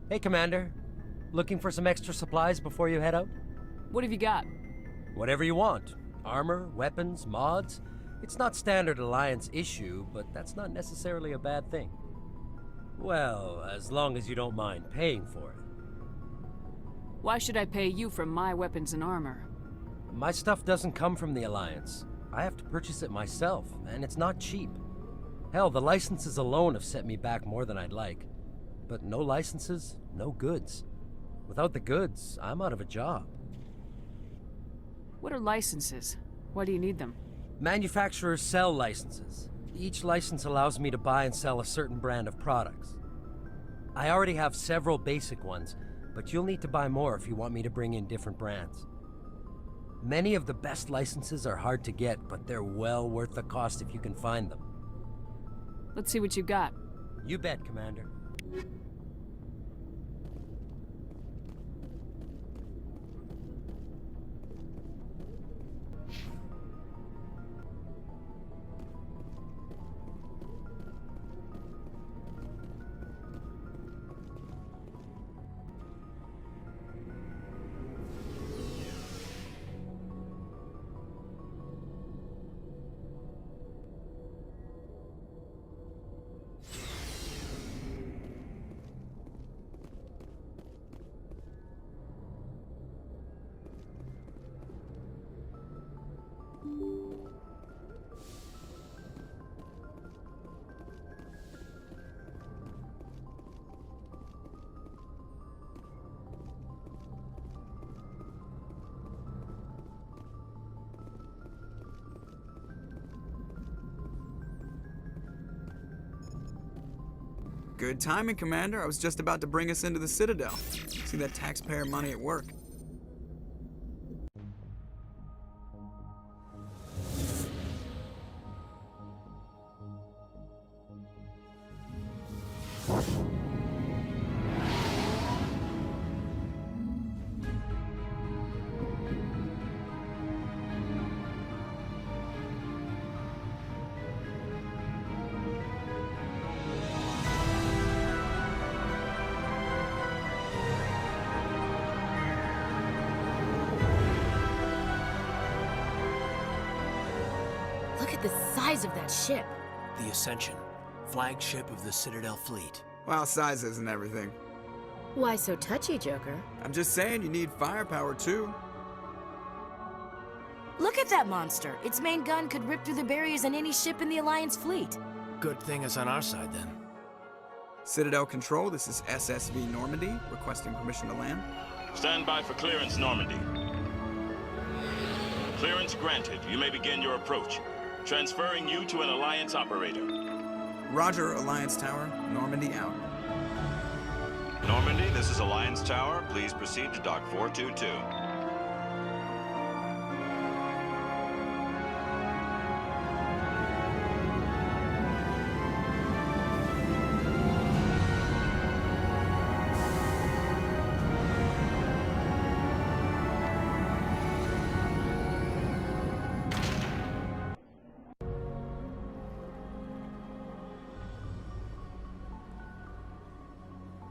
Hey, Commander. Looking for some extra supplies before you head out? What have you got? Whatever you want. Armor, weapons, mods. It's not standard Alliance issue, but that's not necessarily a bad thing. Well, as long as you don't mind paying for it. Why should I pay you for my weapons and armor? My stuff doesn't come from the Alliance. I have to purchase it myself, and it's not cheap. Hell, the licenses alone have set me back more than I'd like. But no licenses, no goods. Without the goods, I'm out of a job. What are licenses? Why do you need them? Manufacturers sell licenses. Each license allows me to buy and sell a certain brand of products. I already have several basic ones, but you'll need to buy more if you want me to bring in different brands. Many of the best licenses are hard to get, but they're well worth the cost if you can find them. Let's see what you got. You bet, Commander. Good timing, Commander. I was just about to bring us into the Citadel. See that taxpayer money at work. Look at the size of that ship. The Ascension, flagship of the Citadel fleet. Well, size isn't everything. Why so touchy, Joker? I'm just saying you need firepower too. Look at that monster. Its main gun could rip through the barriers in any ship in the Alliance fleet. Good thing it's on our side, then. Citadel Control, this is SSV Normandy, requesting permission to land. Stand by for clearance, Normandy. Clearance granted. You may begin your approach. Transferring you to an Alliance operator. Roger, Alliance Tower. Normandy out. Normandy, this is Alliance Tower. Please proceed to Dock 422.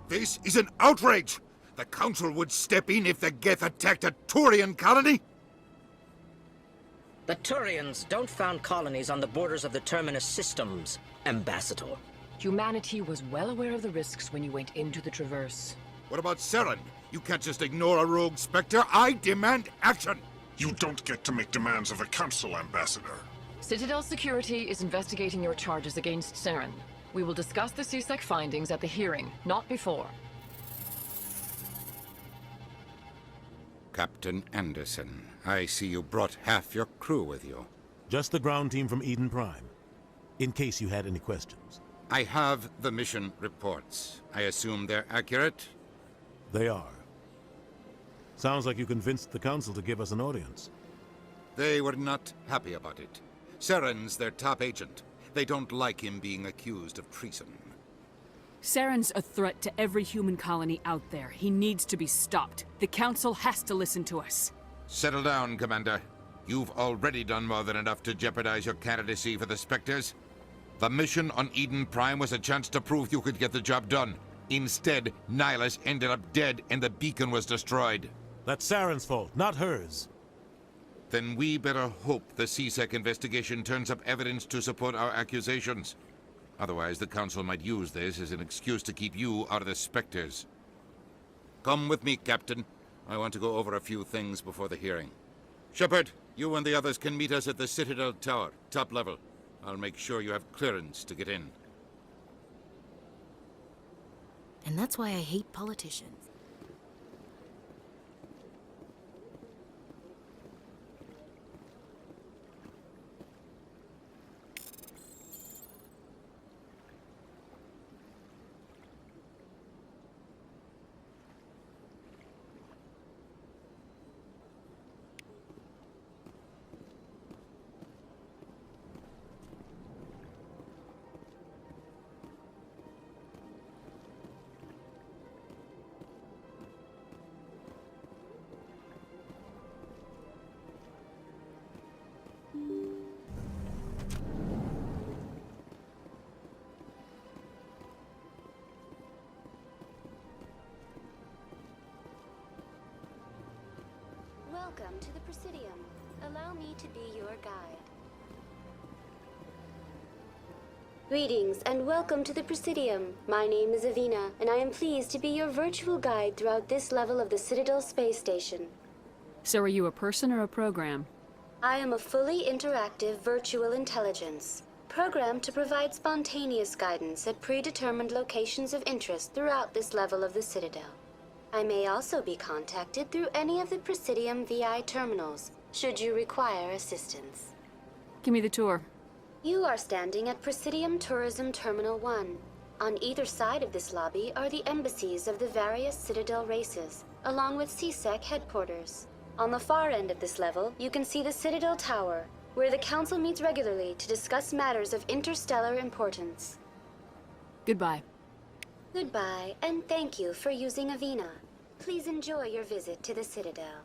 This is an outrage! The Council would step in if the Geth attacked a Turian colony? The Turians don't found colonies on the borders of the Terminus systems, Ambassador. Humanity was well aware of the risks when you went into the Traverse. What about Saren? You can't just ignore a rogue Spectre. I demand action! You don't get to make demands of the Council, Ambassador. Citadel Security is investigating your charges against Saren. We will discuss the CSEC findings at the hearing, not before. Captain Anderson, I see you brought half your crew with you. Just the ground team from Eden Prime, in case you had any questions. I have the mission reports. I assume they're accurate? They are. Sounds like you convinced the Council to give us an audience. They were not happy about it. Saren's their top agent. They don't like him being accused of treason. Saren's a threat to every human colony out there. He needs to be stopped. The Council has to listen to us. Settle down, Commander. You've already done more than enough to jeopardize your candidacy for the Spectres. The mission on Eden Prime was a chance to prove you could get the job done. Instead, Nihilus ended up dead and the beacon was destroyed. That's Saren's fault, not hers. Then we better hope the CSEC investigation turns up evidence to support our accusations. Otherwise, the Council might use this as an excuse to keep you out of the Spectres. Come with me, Captain. I want to go over a few things before the hearing. Shepard, you and the others can meet us at the Citadel Tower, top level. I'll make sure you have clearance to get in. And that's why I hate politicians. Welcome to the Presidium. Allow me to be your guide. Greetings and welcome to the Presidium. My name is Avina, and I am pleased to be your virtual guide throughout this level of the Citadel space station. So are you a person or a program? I am a fully interactive virtual intelligence, programmed to provide spontaneous guidance at predetermined locations of interest throughout this level of the Citadel. I may also be contacted through any of the Presidium VI terminals, should you require assistance. Give me the tour. You are standing at Presidium Tourism Terminal 1. On either side of this lobby are the embassies of the various Citadel races, along with CSEC headquarters. On the far end of this level, you can see the Citadel Tower, where the Council meets regularly to discuss matters of interstellar importance. Goodbye. Goodbye, and thank you for using Avina. Please enjoy your visit to the Citadel.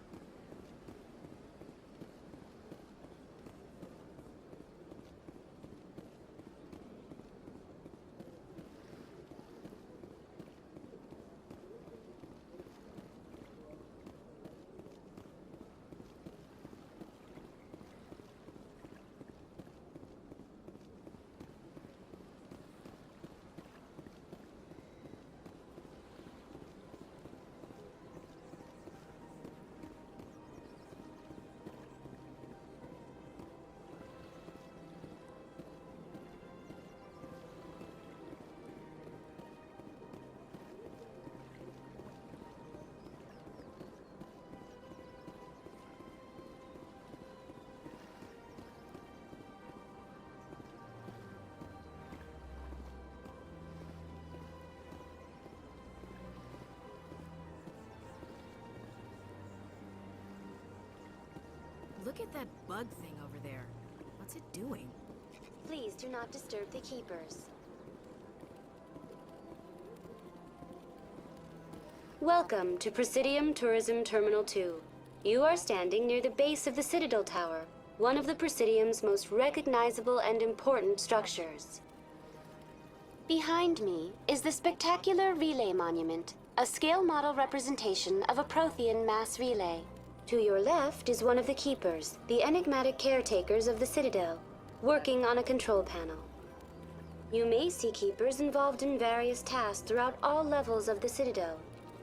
Look at that bug thing over there. What's it doing? Please do not disturb the Keepers. Welcome to Presidium Tourism Terminal 2. You are standing near the base of the Citadel Tower, one of the Presidium's most recognizable and important structures. Behind me is the spectacular Relay Monument, a scale model representation of a Prothean mass relay. To your left is one of the Keepers, the enigmatic caretakers of the Citadel, working on a control panel. You may see Keepers involved in various tasks throughout all levels of the Citadel.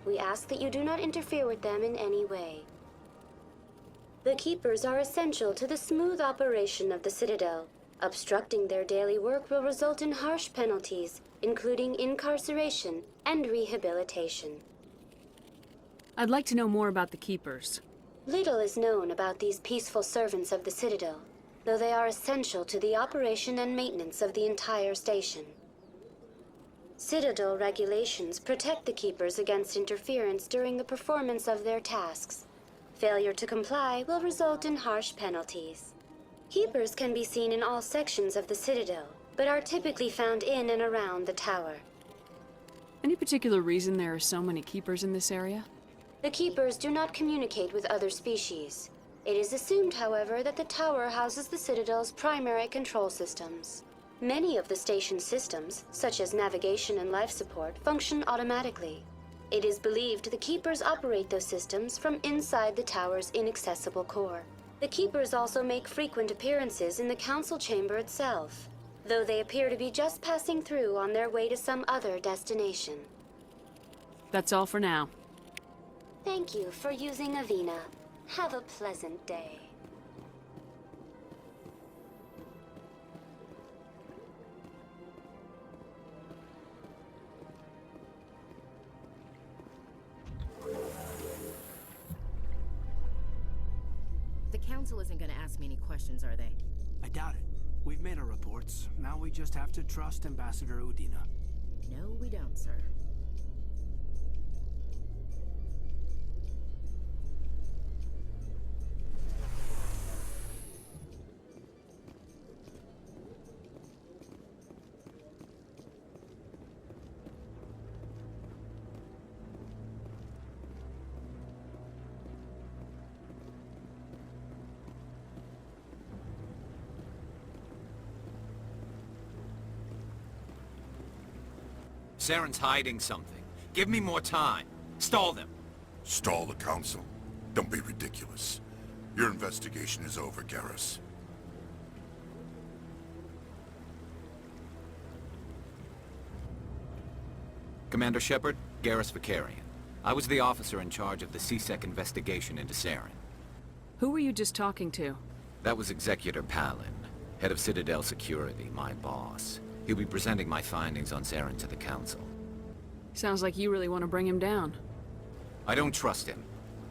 We ask that you do not interfere with them in any way. The Keepers are essential to the smooth operation of the Citadel. Obstructing their daily work will result in harsh penalties, including incarceration and rehabilitation. I'd like to know more about the Keepers. Little is known about these peaceful servants of the Citadel, though they are essential to the operation and maintenance of the entire station. Citadel regulations protect the Keepers against interference during the performance of their tasks. Failure to comply will result in harsh penalties. Keepers can be seen in all sections of the Citadel, but are typically found in and around the tower. Any particular reason there are so many Keepers in this area? The Keepers do not communicate with other species. It is assumed, however, that the tower houses the Citadel's primary control systems. Many of the station's systems, such as navigation and life support, function automatically. It is believed the Keepers operate those systems from inside the tower's inaccessible core. The Keepers also make frequent appearances in the Council chamber itself, though they appear to be just passing through on their way to some other destination. That's all for now. Thank you for using Avina. Have a pleasant day. The Council isn't gonna ask me any questions, are they? I doubt it. We've made our reports. Now we just have to trust Ambassador Udina. No, we don't, sir. Saren's hiding something. Give me more time. Stall them. Stall the Council? Don't be ridiculous. Your investigation is over, Garrus. Commander Shepard, Garrus Vicarian. I was the officer in charge of the CSEC investigation into Saren. Who were you just talking to? That was Executor Palin, head of Citadel Security, my boss. He'll be presenting my findings on Saren to the Council. Sounds like you really want to bring him down. I don't trust him.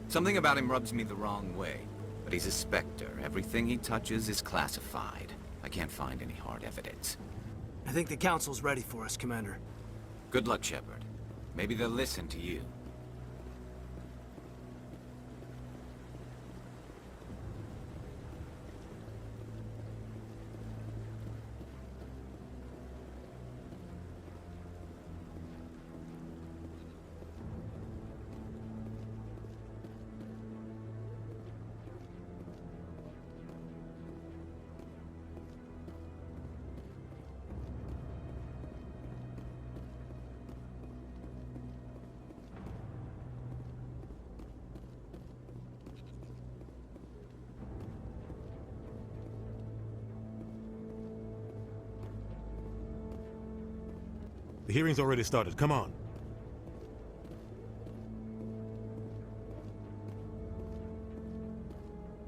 Something about him rubs me the wrong way. But he's a Spectre. Everything he touches is classified. I can't find any hard evidence. I think the Council's ready for us, Commander. Good luck, Shepard. Maybe they'll listen to you. The hearing's already started. Come on.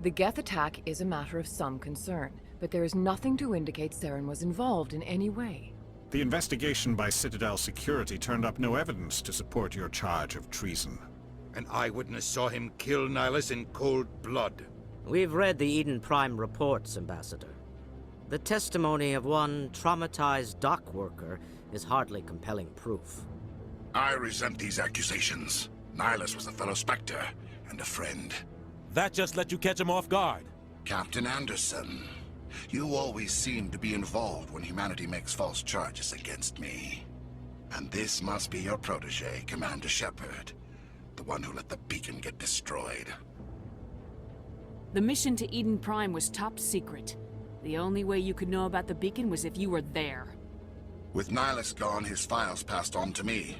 The Geth attack is a matter of some concern, but there is nothing to indicate Saren was involved in any way. The investigation by Citadel Security turned up no evidence to support your charge of treason. An eyewitness saw him kill Nihilus in cold blood. We've read the Eden Prime reports, Ambassador. The testimony of one traumatized dock worker is hardly compelling proof. I resent these accusations. Nihilus was a fellow Spectre and a friend. That just let you catch him off guard. Captain Anderson, you always seem to be involved when humanity makes false charges against me. And this must be your protege, Commander Shepard, the one who let the beacon get destroyed. The mission to Eden Prime was top secret. The only way you could know about the beacon was if you were there. With Nihilus gone, his files passed on to me.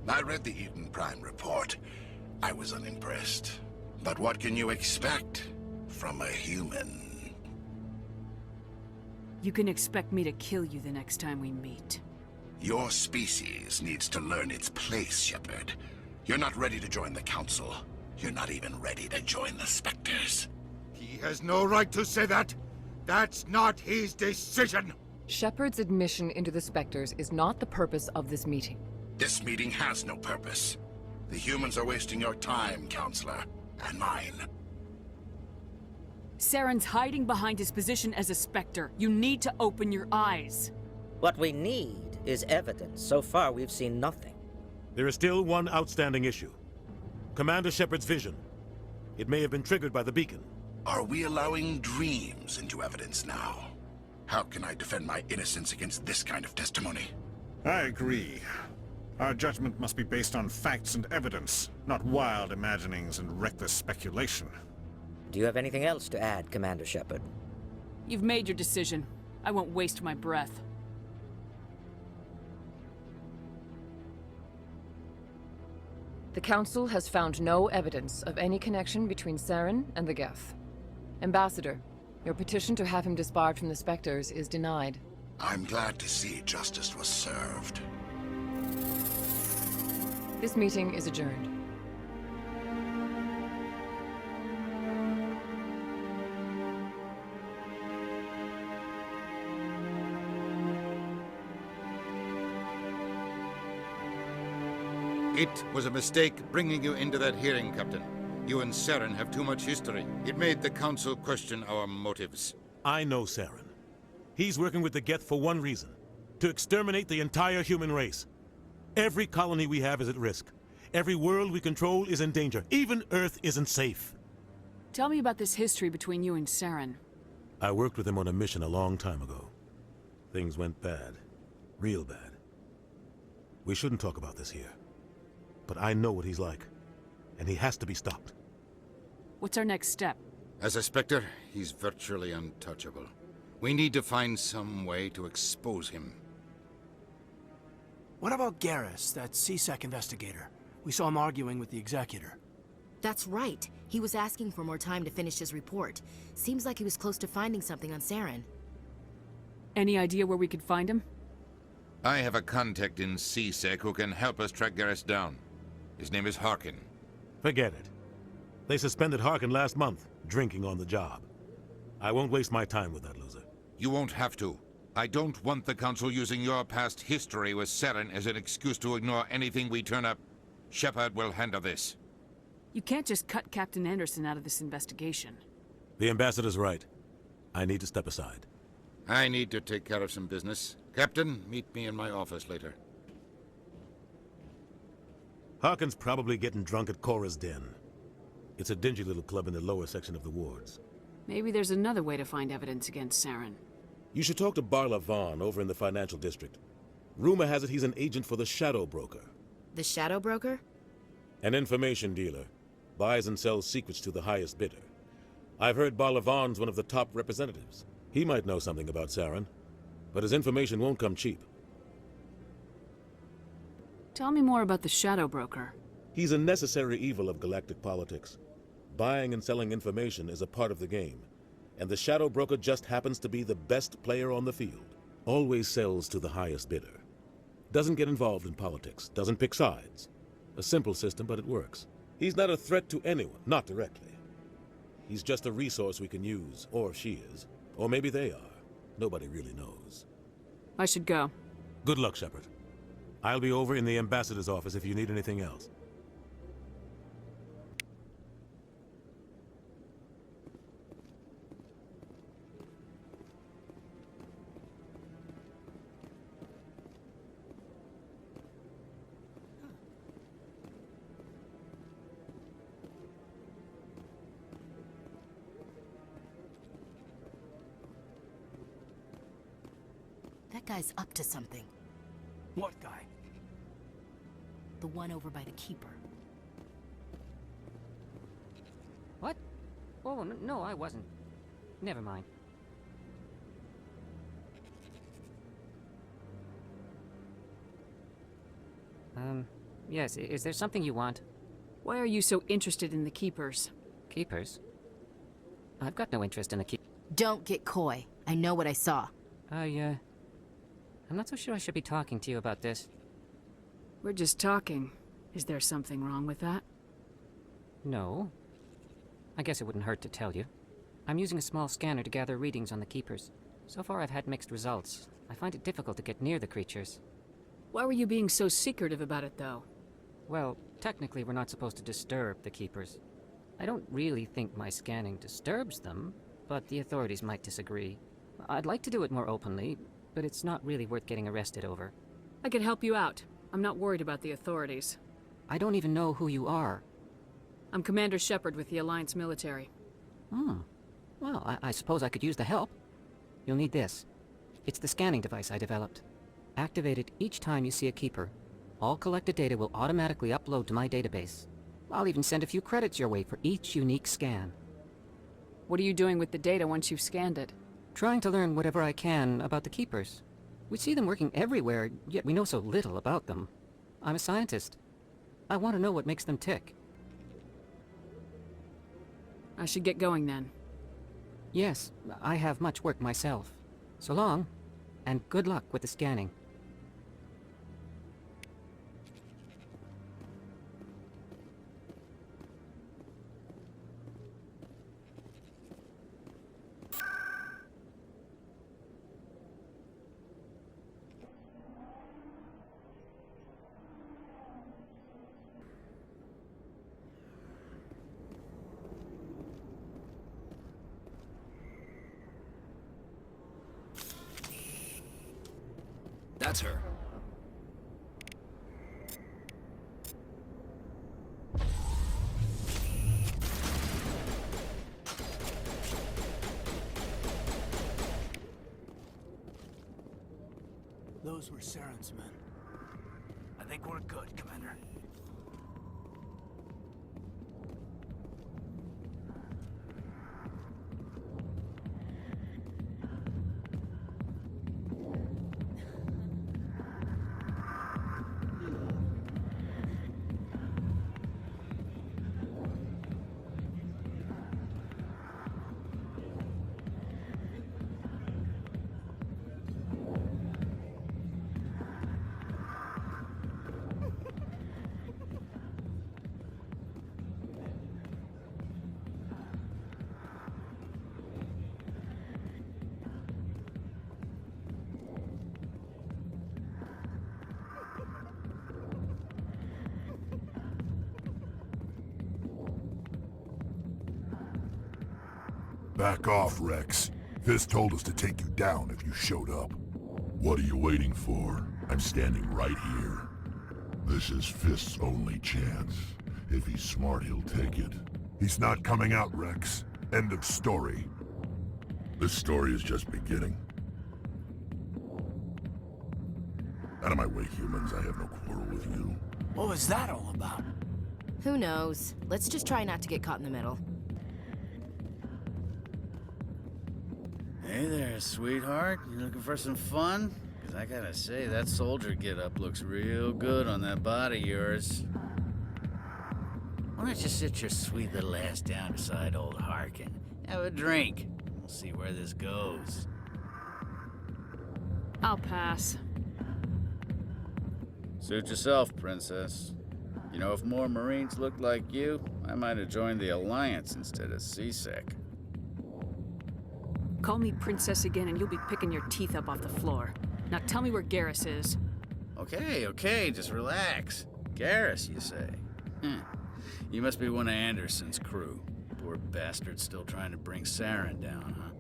I read the Eden Prime report. I was unimpressed. But what can you expect from a human? You can expect me to kill you the next time we meet. Your species needs to learn its place, Shepard. You're not ready to join the Council. You're not even ready to join the Spectres. He has no right to say that. That's not his decision. Shepard's admission into the Spectres is not the purpose of this meeting. This meeting has no purpose. The humans are wasting your time, Counselor, and mine. Saren's hiding behind his position as a Spectre. You need to open your eyes. What we need is evidence. So far, we've seen nothing. There is still one outstanding issue. Commander Shepard's vision. It may have been triggered by the beacon. Are we allowing dreams into evidence now? How can I defend my innocence against this kind of testimony? I agree. Our judgment must be based on facts and evidence, not wild imaginings and reckless speculation. Do you have anything else to add, Commander Shepard? You've made your decision. I won't waste my breath. The Council has found no evidence of any connection between Saren and the Geth. Ambassador, your petition to have him disbarred from the Spectres is denied. I'm glad to see justice was served. This meeting is adjourned. It was a mistake bringing you into that hearing, Captain. You and Saren have too much history. It made the Council question our motives. I know Saren. He's working with the Geth for one reason. To exterminate the entire human race. Every colony we have is at risk. Every world we control is in danger. Even Earth isn't safe. Tell me about this history between you and Saren. I worked with him on a mission a long time ago. Things went bad. Real bad. We shouldn't talk about this here. But I know what he's like. And he has to be stopped. What's our next step? As a Spectre, he's virtually untouchable. We need to find some way to expose him. What about Garrus, that CSEC investigator? We saw him arguing with the Executor. That's right. He was asking for more time to finish his report. Seems like he was close to finding something on Saren. Any idea where we could find him? I have a contact in CSEC who can help us track Garrus down. His name is Harkin. Forget it. They suspended Harkin last month, drinking on the job. I won't waste my time with that loser. You won't have to. I don't want the Council using your past history with Saren as an excuse to ignore anything we turn up. Shepard will handle this. You can't just cut Captain Anderson out of this investigation. The Ambassador's right. I need to step aside. I need to take care of some business. Captain, meet me in my office later. Harkin's probably getting drunk at Cora's Den. It's a dingy little club in the lower section of the wards. Maybe there's another way to find evidence against Saren. You should talk to Barla Vaughn over in the financial district. Rumor has it he's an agent for the Shadow Broker. The Shadow Broker? An information dealer. Buys and sells secrets to the highest bidder. I've heard Barla Vaughn's one of the top representatives. He might know something about Saren, but his information won't come cheap. Tell me more about the Shadow Broker. He's a necessary evil of galactic politics. Buying and selling information is a part of the game, and the Shadow Broker just happens to be the best player on the field. Always sells to the highest bidder. Doesn't get involved in politics, doesn't pick sides. A simple system, but it works. He's not a threat to anyone, not directly. He's just a resource we can use, or she is. Or maybe they are. Nobody really knows. I should go. Good luck, Shepard. I'll be over in the ambassador's office if you need anything else. That guy's up to something. What guy? The one over by the Keeper. What? Oh, no, I wasn't. Never mind. Yes, is there something you want? Why are you so interested in the Keepers? Keepers? I've got no interest in the Keepers. Don't get coy. I know what I saw. I'm not so sure I should be talking to you about this. We're just talking. Is there something wrong with that? No. I guess it wouldn't hurt to tell you. I'm using a small scanner to gather readings on the Keepers. So far I've had mixed results. I find it difficult to get near the creatures. Why were you being so secretive about it, though? Well, technically we're not supposed to disturb the Keepers. I don't really think my scanning disturbs them, but the authorities might disagree. I'd like to do it more openly, but it's not really worth getting arrested over. I could help you out. I'm not worried about the authorities. I don't even know who you are. I'm Commander Shepard with the Alliance military. Well, I suppose I could use the help. You'll need this. It's the scanning device I developed. Activate it each time you see a Keeper. All collected data will automatically upload to my database. I'll even send a few credits your way for each unique scan. What are you doing with the data once you've scanned it? Trying to learn whatever I can about the Keepers. We see them working everywhere, yet we know so little about them. I'm a scientist. I want to know what makes them tick. I should get going then. Yes, I have much work myself. So long, and good luck with the scanning. That's her. Those were Saren's men. I think we're good, Commander. Back off, Rex. Fisk told us to take you down if you showed up. What are you waiting for? I'm standing right here. This is Fist's only chance. If he's smart, he'll take it. He's not coming out, Rex. End of story. This story is just beginning. Out of my way, humans. I have no quarrel with you. What was that all about? Who knows? Let's just try not to get caught in the middle. Hey there, sweetheart. You looking for some fun? Because I gotta say, that soldier get-up looks real good on that body of yours. Why don't you sit your sweet little ass down beside old Harkin? Have a drink. We'll see where this goes. I'll pass. Suit yourself, princess. You know, if more Marines looked like you, I might have joined the Alliance instead of CSEC. Call me princess again and you'll be picking your teeth up off the floor. Now tell me where Garrus is. Okay, just relax. Garrus, you say? You must be one of Anderson's crew. Poor bastard still trying to bring Saren down, huh?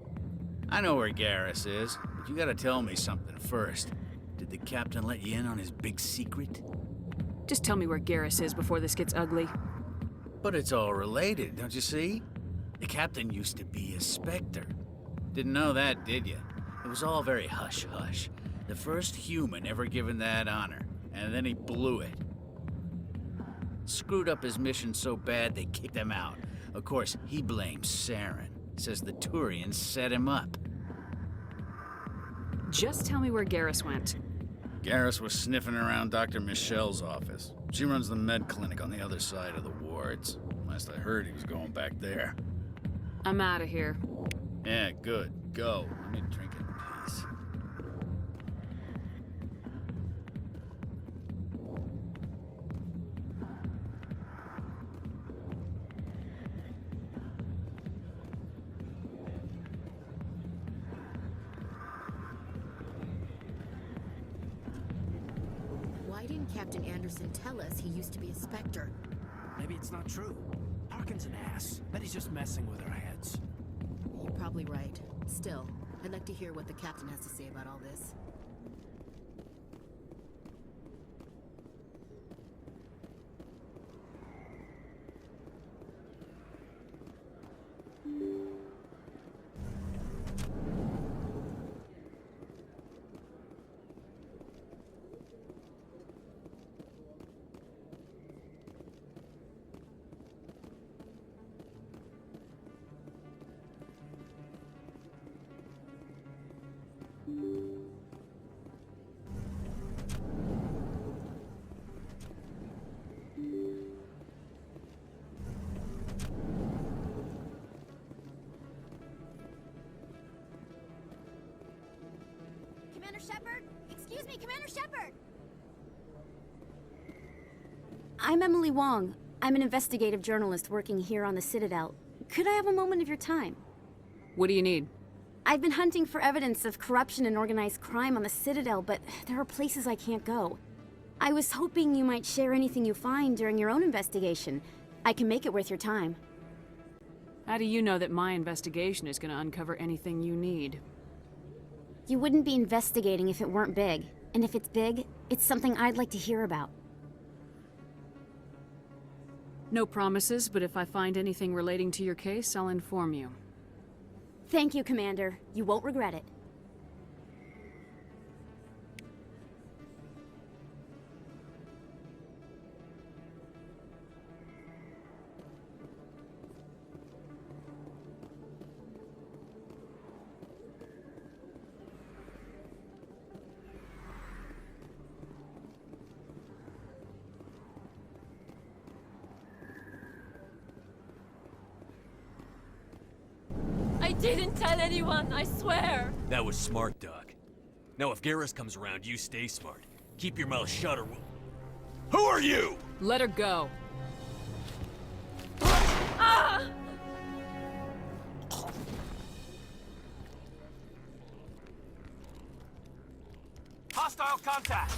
I know where Garrus is, but you gotta tell me something first. Did the captain let you in on his big secret? Just tell me where Garrus is before this gets ugly. But it's all related, don't you see? The captain used to be a Spectre. Didn't know that, did you? It was all very hush-hush. The first human ever given that honor, and then he blew it. Screwed up his mission so bad they kicked him out. Of course, he blames Saren. Says the Turians set him up. Just tell me where Garrus went. Garrus was sniffing around Dr. Michelle's office. She runs the med clinic on the other side of the wards. Last I heard, he was going back there. I'm out of here. Yeah, good. Go. Let me drink in peace. Why didn't Captain Anderson tell us he used to be a Spectre? Maybe it's not true. Harkin's an ass. Bet he's just messing with our heads. You're probably right. Still, I'd like to hear what the captain has to say about all this. Commander Shepard? Excuse me, Commander Shepard! I'm Emily Wong. I'm an investigative journalist working here on the Citadel. Could I have a moment of your time? What do you need? I've been hunting for evidence of corruption and organized crime on the Citadel, but there are places I can't go. I was hoping you might share anything you find during your own investigation. I can make it worth your time. How do you know that my investigation is going to uncover anything you need? You wouldn't be investigating if it weren't big. And if it's big, it's something I'd like to hear about. No promises, but if I find anything relating to your case, I'll inform you. Thank you, Commander. You won't regret it. I didn't tell anyone, I swear! That was smart, Doc. Now if Garrus comes around, you stay smart. Keep your mouth shut or we'll... Who are you?! Let her go. Ah! Hostile contact!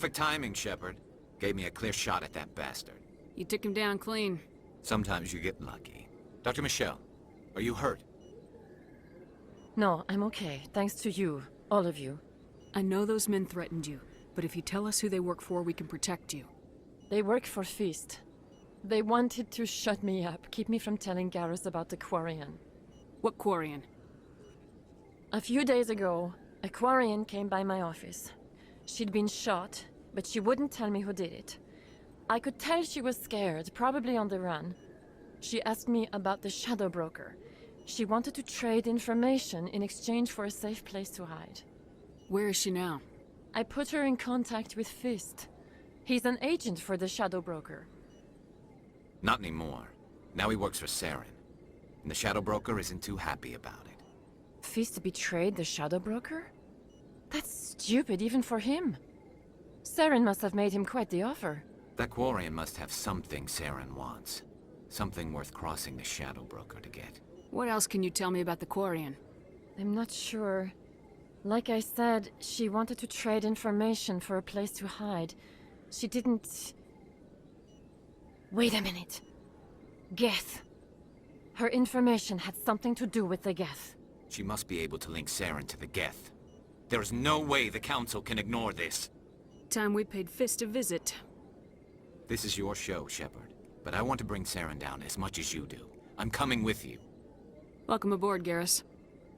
Perfect timing, Shepard. Gave me a clear shot at that bastard. You took him down clean. Sometimes you get lucky. Dr. Michelle, are you hurt? No, I'm okay. Thanks to you. All of you. I know those men threatened you, but if you tell us who they work for, we can protect you. They work for Feast. They wanted to shut me up, keep me from telling Garrus about the Quarian. What Quarian? A few days ago, a Quarian came by my office. She'd been shot, but she wouldn't tell me who did it. I could tell she was scared, probably on the run. She asked me about the Shadow Broker. She wanted to trade information in exchange for a safe place to hide. Where is she now? I put her in contact with Fist. He's an agent for the Shadow Broker. Not anymore. Now he works for Saren. And the Shadow Broker isn't too happy about it. Fist betrayed the Shadow Broker? That's stupid even for him. Saren must have made him quite the offer. That Quarian must have something Saren wants. Something worth crossing the Shadow Broker to get. What else can you tell me about the Quarian? I'm not sure. Like I said, she wanted to trade information for a place to hide. She didn't... Wait a minute. Geth. Her information had something to do with the Geth. She must be able to link Saren to the Geth. There's no way the Council can ignore this. Time we paid Fist a visit. This is your show, Shepard. But I want to bring Saren down as much as you do. I'm coming with you. Welcome aboard, Garrus.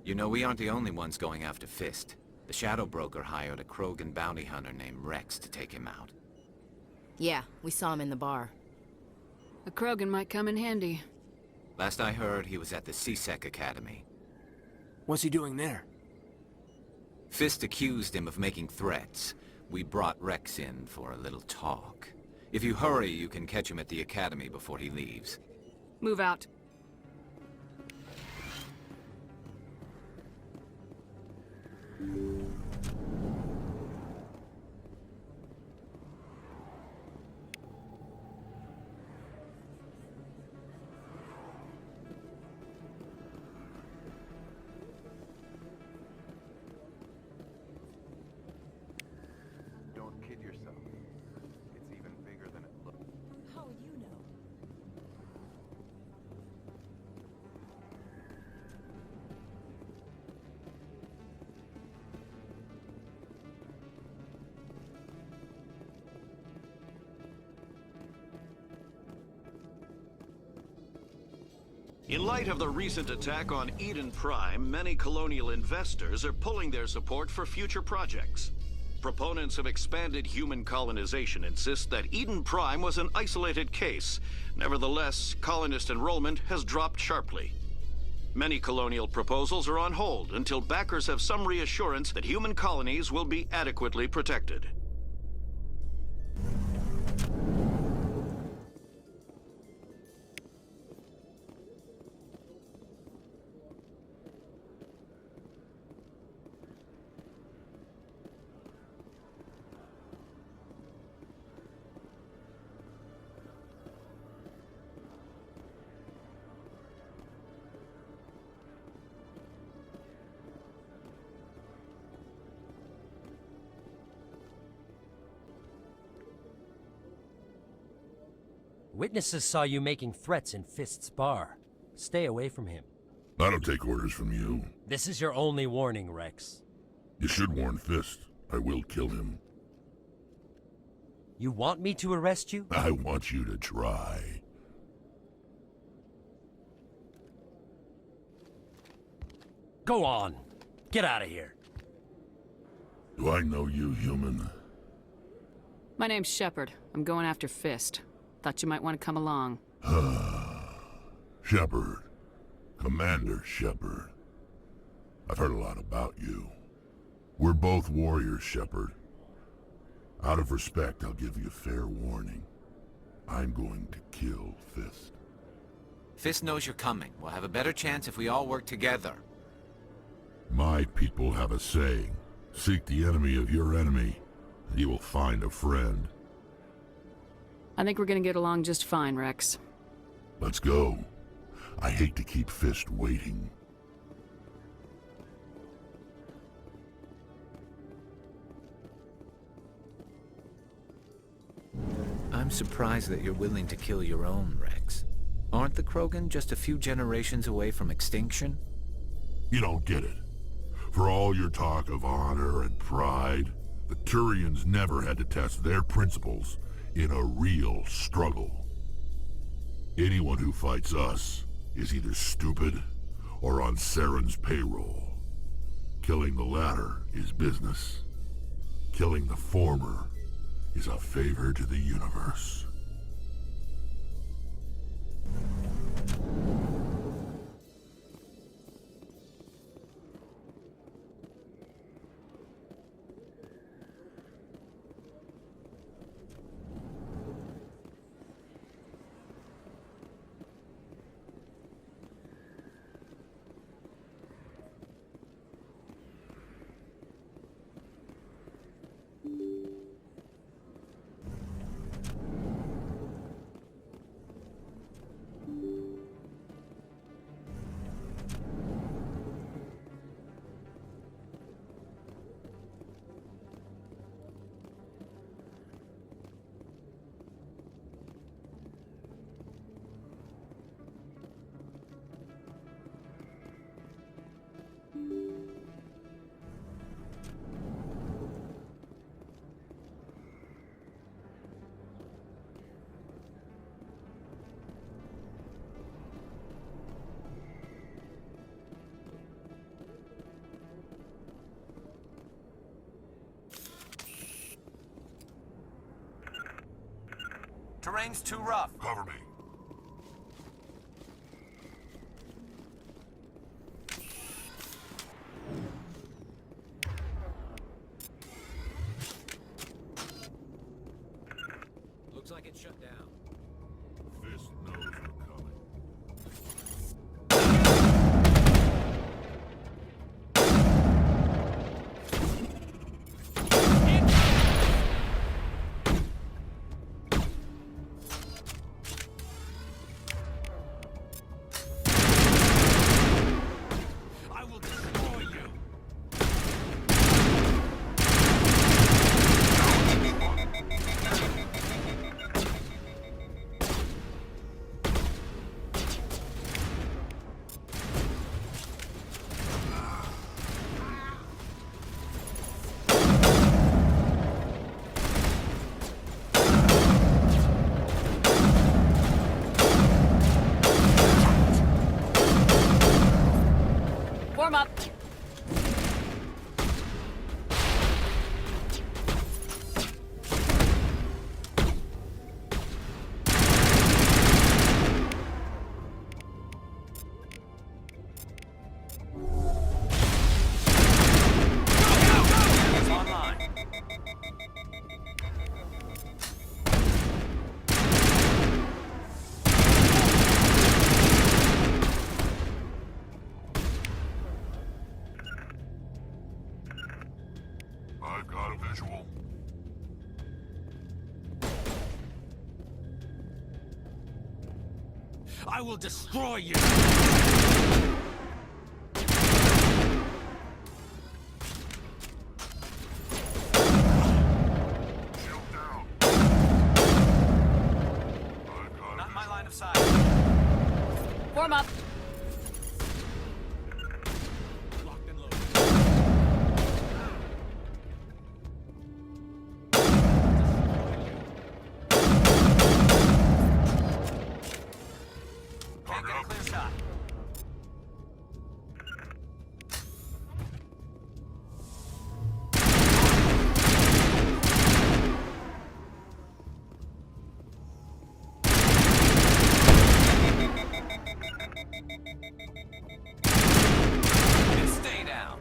You know, we aren't the only ones going after Fist. The Shadow Broker hired a Krogan bounty hunter named Rex to take him out. Yeah, we saw him in the bar. A Krogan might come in handy. Last I heard, he was at the C-Sec Academy. What's he doing there? Fist accused him of making threats. We brought Rex in for a little talk. If you hurry, you can catch him at the Academy before he leaves. Move out. Don't kid yourself. It's even bigger than it looks. How would you know? In light of the recent attack on Eden Prime, many colonial investors are pulling their support for future projects. Proponents of expanded human colonization insist that Eden Prime was an isolated case. Nevertheless, colonist enrollment has dropped sharply. Many colonial proposals are on hold until backers have some reassurance that human colonies will be adequately protected. Witnesses saw you making threats in Fist's bar. Stay away from him. I don't take orders from you. This is your only warning, Rex. You should warn Fist. I will kill him. You want me to arrest you? I want you to try. Go on. Get out of here. Do I know you, human? My name's Shepard. I'm going after Fist. Thought you might want to come along. Shepard. Commander Shepard. I've heard a lot about you. We're both warriors, Shepard. Out of respect, I'll give you fair warning. I'm going to kill Fist. Fist knows you're coming. We'll have a better chance if we all work together. My people have a saying. Seek the enemy of your enemy, and you will find a friend. I think we're gonna get along just fine, Rex. Let's go. I hate to keep Fist waiting. surprised that you're willing to kill your own, Rex. Aren't the Krogan just a few generations away from extinction? You don't get it. For all your talk of honor and pride, the Turians never had to test their principles in a real struggle. Anyone who fights us is either stupid or on Saren's payroll. Killing the latter is business. Killing the former is a favor to the universe. Terrain's too rough. Cover me. Looks like it's shut down. Fist knows we're coming. Warm up. It's online. I've got a visual. I will destroy you! Shield down. I've got Not a my visual. line of sight. Warm up. Locked and loaded. Can't get a clear shot. And stay down.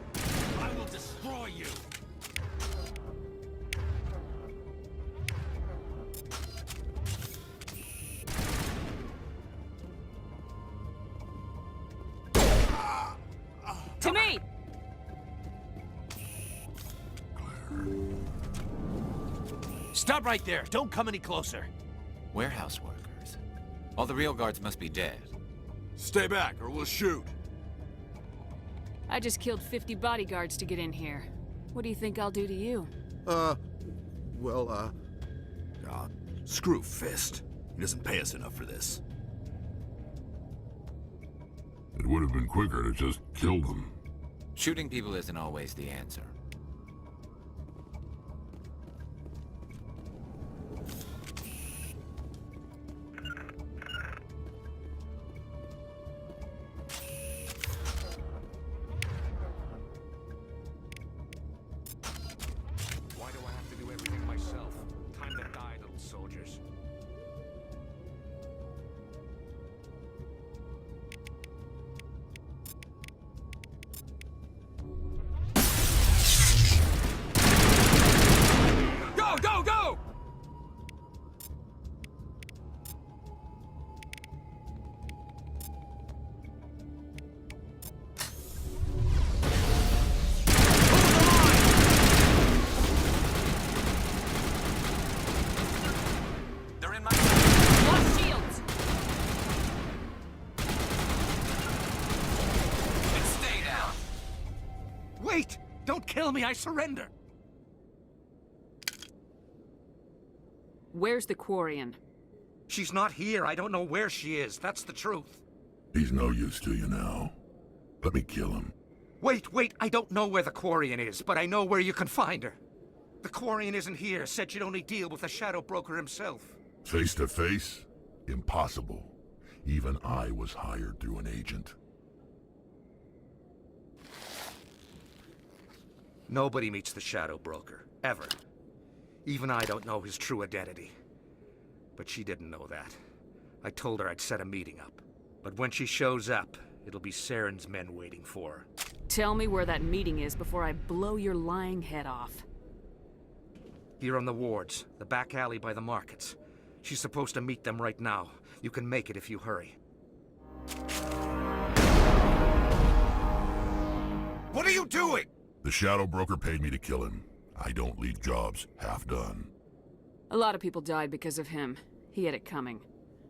I will destroy you. To me. Stop right there. Don't come any closer. Warehouse workers. All the real guards must be dead. Stay back or we'll shoot. I just killed 50 bodyguards to get in here. What do you think I'll do to you? Screw Fist. He doesn't pay us enough for this. It would have been quicker to just kill them. Shooting people isn't always the answer. Why do I have to do everything myself? Time to die, little soldiers. Go, go, go! They're in my... Lost shields! And stay down! Wait! Don't kill me, I surrender! Where's the Quarian? She's not here. I don't know where she is. That's the truth. He's no use to you now. Let me kill him. Wait, I don't know where the Quarian is, but I know where you can find her. The Quarian isn't here. Said she'd only deal with the Shadow Broker himself. Face to face? Impossible. Even I was hired through an agent. Nobody meets the Shadow Broker. Ever. Even I don't know his true identity. But she didn't know that. I told her I'd set a meeting up. But when she shows up, it'll be Saren's men waiting for her. Tell me where that meeting is before I blow your lying head off. Here on the wards, the back alley by the markets. She's supposed to meet them right now. You can make it if you hurry. What are you doing? The Shadow Broker paid me to kill him. I don't leave jobs half done. A lot of people died because of him. He had it coming.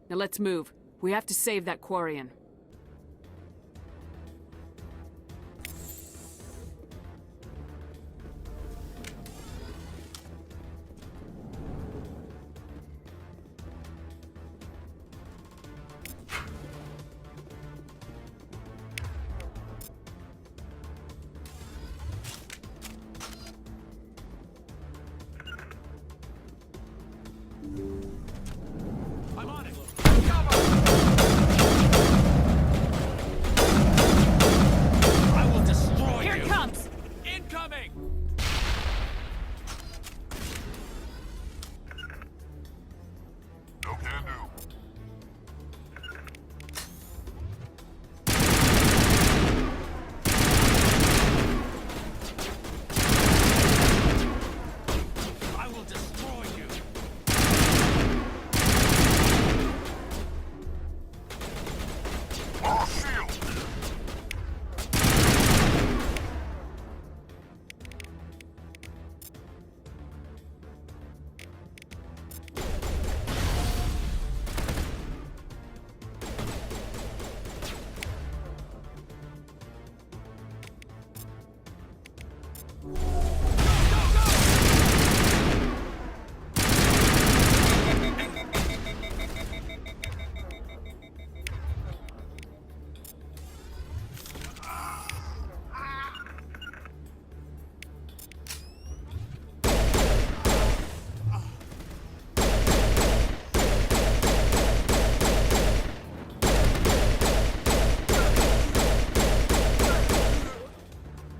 Now let's move. We have to save that Quarian. I'm on it! I will destroy you! Here it comes! Incoming! No can do. I will destroy you! Our shield!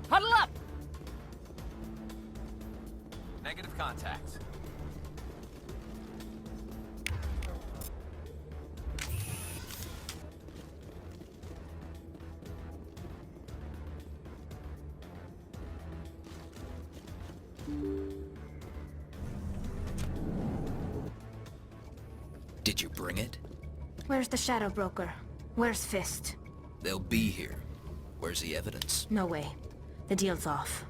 Huddle up! Negative contact. Did you bring it? Where's the Shadow Broker? Where's Fist? They'll be here. Where's the evidence? No way. The deal's off.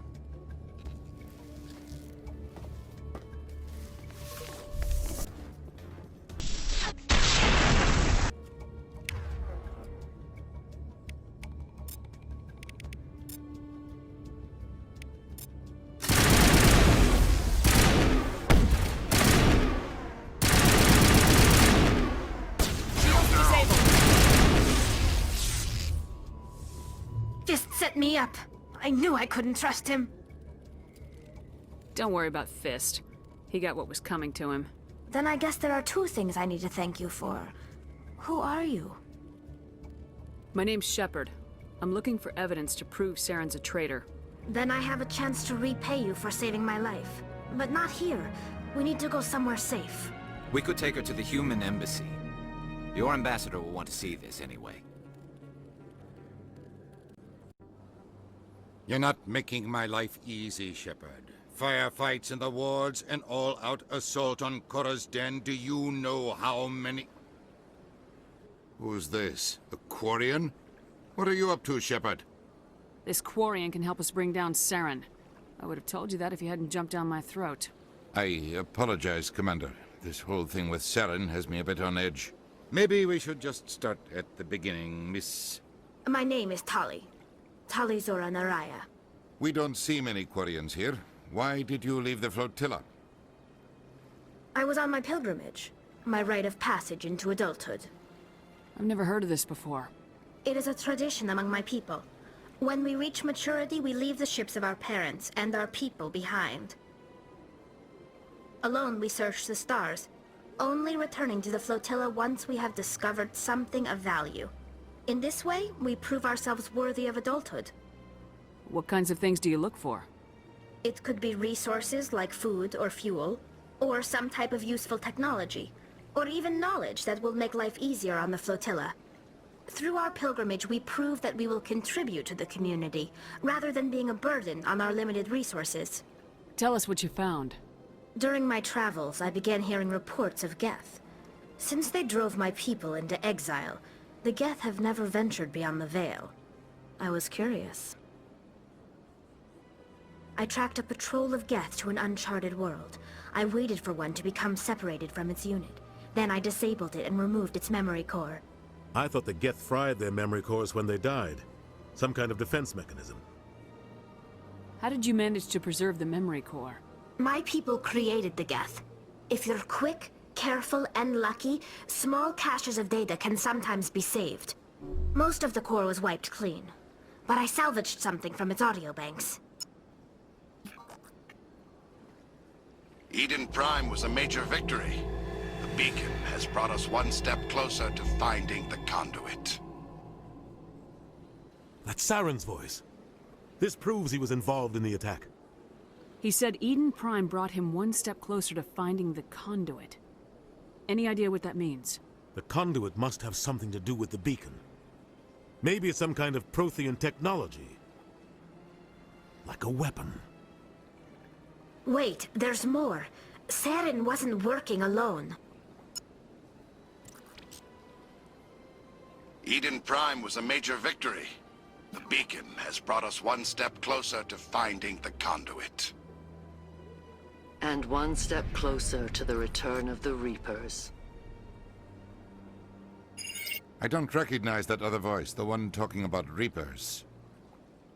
set me up. I knew I couldn't trust him. Don't worry about Fist. He got what was coming to him. Then I guess there are two things I need to thank you for. Who are you? My name's Shepard. I'm looking for evidence to prove Saren's a traitor. Then I have a chance to repay you for saving my life. But not here. We need to go somewhere safe. We could take her to the human embassy. Your ambassador will want to see this anyway. You're not making my life easy, Shepard. Firefights in the wards, an all-out assault on Korra's den. Do you know how many... Who's this? A Quarian? What are you up to, Shepard? This Quarian can help us bring down Saren. I would have told you that if you hadn't jumped down my throat. I apologize, Commander. This whole thing with Saren has me a bit on edge. Maybe we should just start at the beginning, Miss... My name is Tali. Tali Zora Naraya. We don't see many Quarians here. Why did you leave the flotilla? I was on my pilgrimage. My rite of passage into adulthood. I've never heard of this before. It is a tradition among my people. When we reach maturity, we leave the ships of our parents and our people behind. Alone, we search the stars, only returning to the flotilla once we have discovered something of value. In this way, we prove ourselves worthy of adulthood. What kinds of things do you look for? It could be resources like food or fuel, or some type of useful technology, or even knowledge that will make life easier on the flotilla. Through our pilgrimage, we prove that we will contribute to the community, rather than being a burden on our limited resources. Tell us what you found. During my travels, I began hearing reports of Geth. Since they drove my people into exile, the Geth have never ventured beyond the Veil. I was curious. I tracked a patrol of Geth to an uncharted world. I waited for one to become separated from its unit. Then I disabled it and removed its memory core. I thought the Geth fried their memory cores when they died. Some kind of defense mechanism. How did you manage to preserve the memory core? My people created the Geth. If you're quick, careful, and lucky, small caches of data can sometimes be saved. Most of the core was wiped clean, but I salvaged something from its audio banks. Eden Prime was a major victory. The beacon has brought us one step closer to finding the conduit. That's Saren's voice. This proves he was involved in the attack. He said Eden Prime brought him one step closer to finding the conduit. Any idea what that means? The conduit must have something to do with the beacon. Maybe it's some kind of Prothean technology. Like a weapon. Wait, there's more. Saren wasn't working alone. Eden Prime was a major victory. The beacon has brought us one step closer to finding the conduit. And one step closer to the return of the Reapers. I don't recognize that other voice, the one talking about Reapers.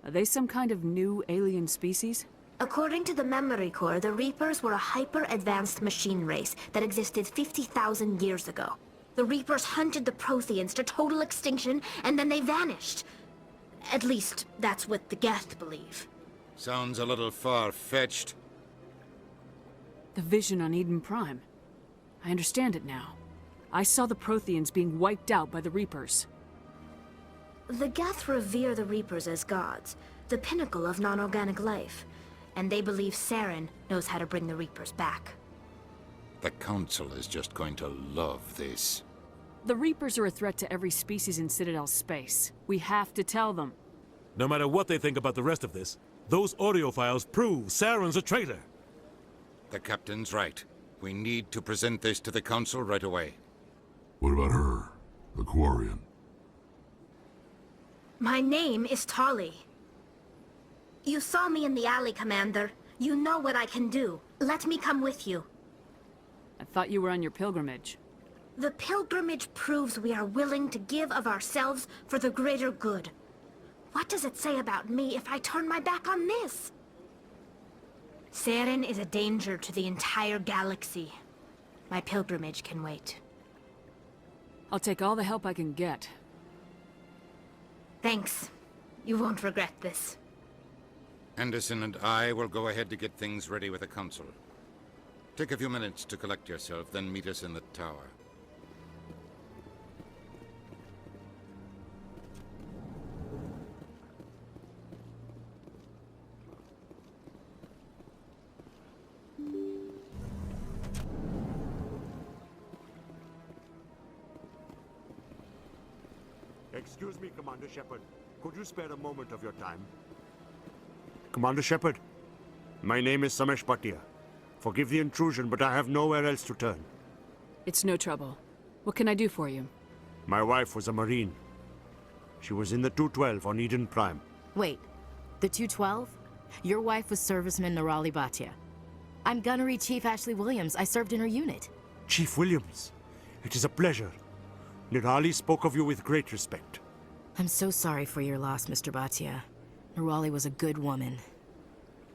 Are they some kind of new alien species? According to the memory core, the Reapers were a hyper-advanced machine race that existed 50,000 years ago. The Reapers hunted the Protheans to total extinction, and then they vanished. At least, that's what the Geth believe. Sounds a little far-fetched. The vision on Eden Prime. I understand it now. I saw the Protheans being wiped out by the Reapers. The Geth revere the Reapers as gods, the pinnacle of non-organic life. And they believe Saren knows how to bring the Reapers back. The Council is just going to love this. The Reapers are a threat to every species in Citadel space. We have to tell them. No matter what they think about the rest of this, those audio files prove Saren's a traitor. The Captain's right. We need to present this to the Council right away. What about her? The Quarian? My name is Tali. You saw me in the alley, Commander. You know what I can do. Let me come with you. I thought you were on your pilgrimage. The pilgrimage proves we are willing to give of ourselves for the greater good. What does it say about me if I turn my back on this? Saren is a danger to the entire galaxy. My pilgrimage can wait. I'll take all the help I can get. Thanks. You won't regret this. Anderson and I will go ahead to get things ready with the council. Take a few minutes to collect yourself, then meet us in the tower. Excuse me, Commander Shepard. Could you spare a moment of your time? Commander Shepard, my name is Samesh Bhatia. Forgive the intrusion, but I have nowhere else to turn. It's no trouble. What can I do for you? My wife was a Marine. She was in the 212 on Eden Prime. Wait, the 212? Your wife was serviceman Nirali Bhatia. I'm Gunnery Chief Ashley Williams. I served in her unit. Chief Williams, it is a pleasure. Nirali spoke of you with great respect. I'm so sorry for your loss, Mr. Bhatia. Nirali was a good woman.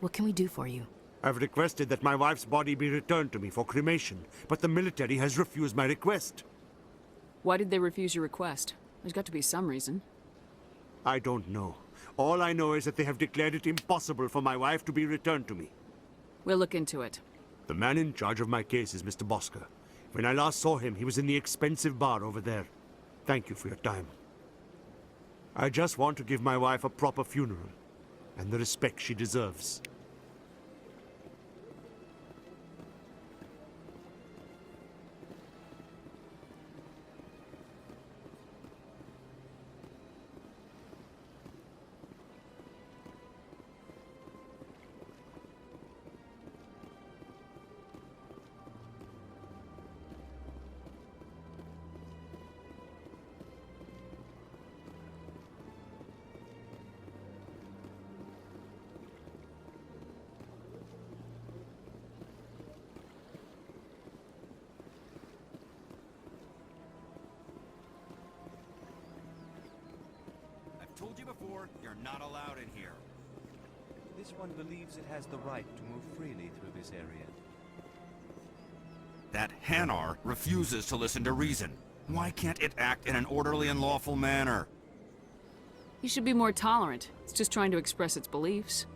What can we do for you? I've requested that my wife's body be returned to me for cremation, but the military has refused my request. Why did they refuse your request? There's got to be some reason. I don't know. All I know is that they have declared it impossible for my wife to be returned to me. We'll look into it. The man in charge of my case is Mr. Bosker. When I last saw him, he was in the expensive bar over there. Thank you for your time. I just want to give my wife a proper funeral, and the respect she deserves. Told you before, you're not allowed in here. This one believes it has the right to move freely through this area. That Hanar refuses to listen to reason. Why can't it act in an orderly and lawful manner? You should be more tolerant. It's just trying to express its beliefs.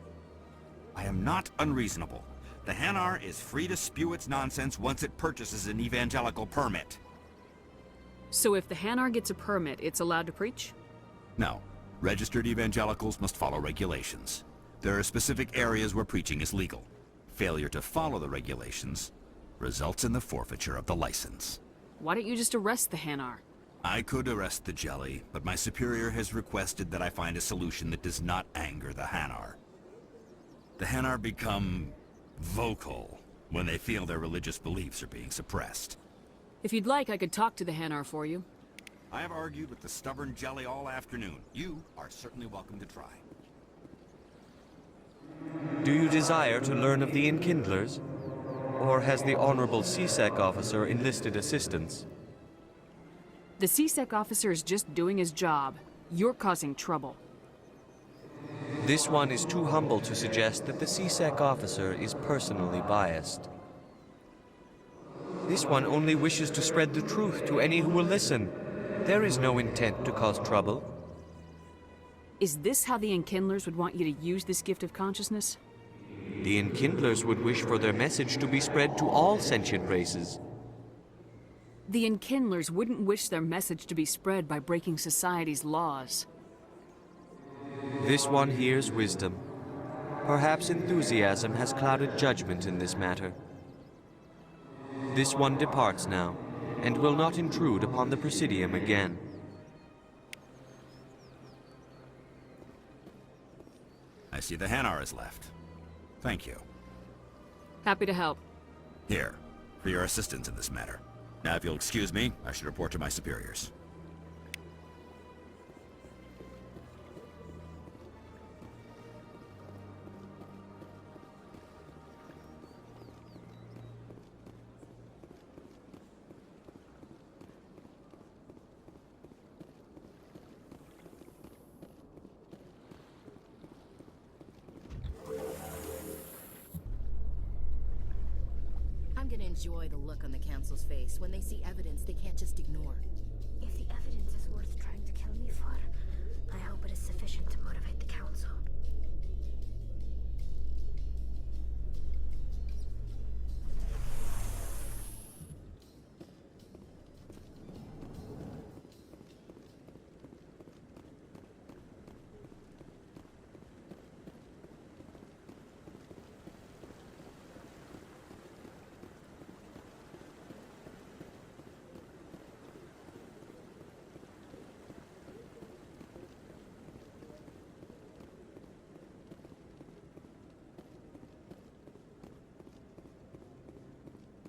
I am not unreasonable. The Hanar is free to spew its nonsense once it purchases an evangelical permit. So if the Hanar gets a permit, it's allowed to preach? No. Registered evangelicals must follow regulations. There are specific areas where preaching is legal. Failure to follow the regulations results in the forfeiture of the license. Why don't you just arrest the Hanar? I could arrest the jelly, but my superior has requested that I find a solution that does not anger the Hanar. The Hanar become vocal when they feel their religious beliefs are being suppressed. If you'd like, I could talk to the Hanar for you. I have argued with the stubborn jelly all afternoon. You are certainly welcome to try. Do you desire to learn of the Enkindlers? Or has the Honorable CSEC officer enlisted assistance? The CSEC officer is just doing his job. You're causing trouble. This one is too humble to suggest that the CSEC officer is personally biased. This one only wishes to spread the truth to any who will listen. There is no intent to cause trouble. Is this how the Enkindlers would want you to use this gift of consciousness? The Enkindlers would wish for their message to be spread to all sentient races. The Enkindlers wouldn't wish their message to be spread by breaking society's laws. This one hears wisdom. Perhaps enthusiasm has clouded judgment in this matter. This one departs now, and will not intrude upon the Presidium again. I see the Hanar is left. Thank you. Happy to help. Here, for your assistance in this matter. Now, if you'll excuse me, I should report to my superiors. I'm gonna enjoy the look on the Council's face when they see evidence they can't just ignore. If the evidence is worth trying to kill me for, I hope it is sufficient to motivate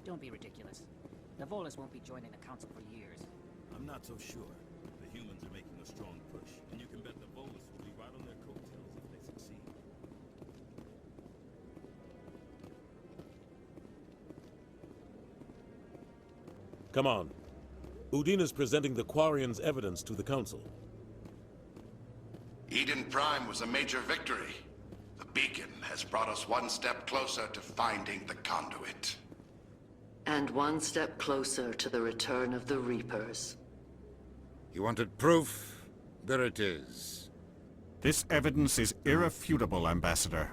Don't be ridiculous. The Volus won't be joining the Council for years. I'm not so sure. The humans are making a strong push, and you can bet the Volus will be right on their coattails if they succeed. Come on. Udina's presenting the Quarians' evidence to the Council. Eden Prime was a major victory. The beacon has brought us one step closer to finding the conduit. And one step closer to the return of the Reapers. You wanted proof? There it is. This evidence is irrefutable, Ambassador.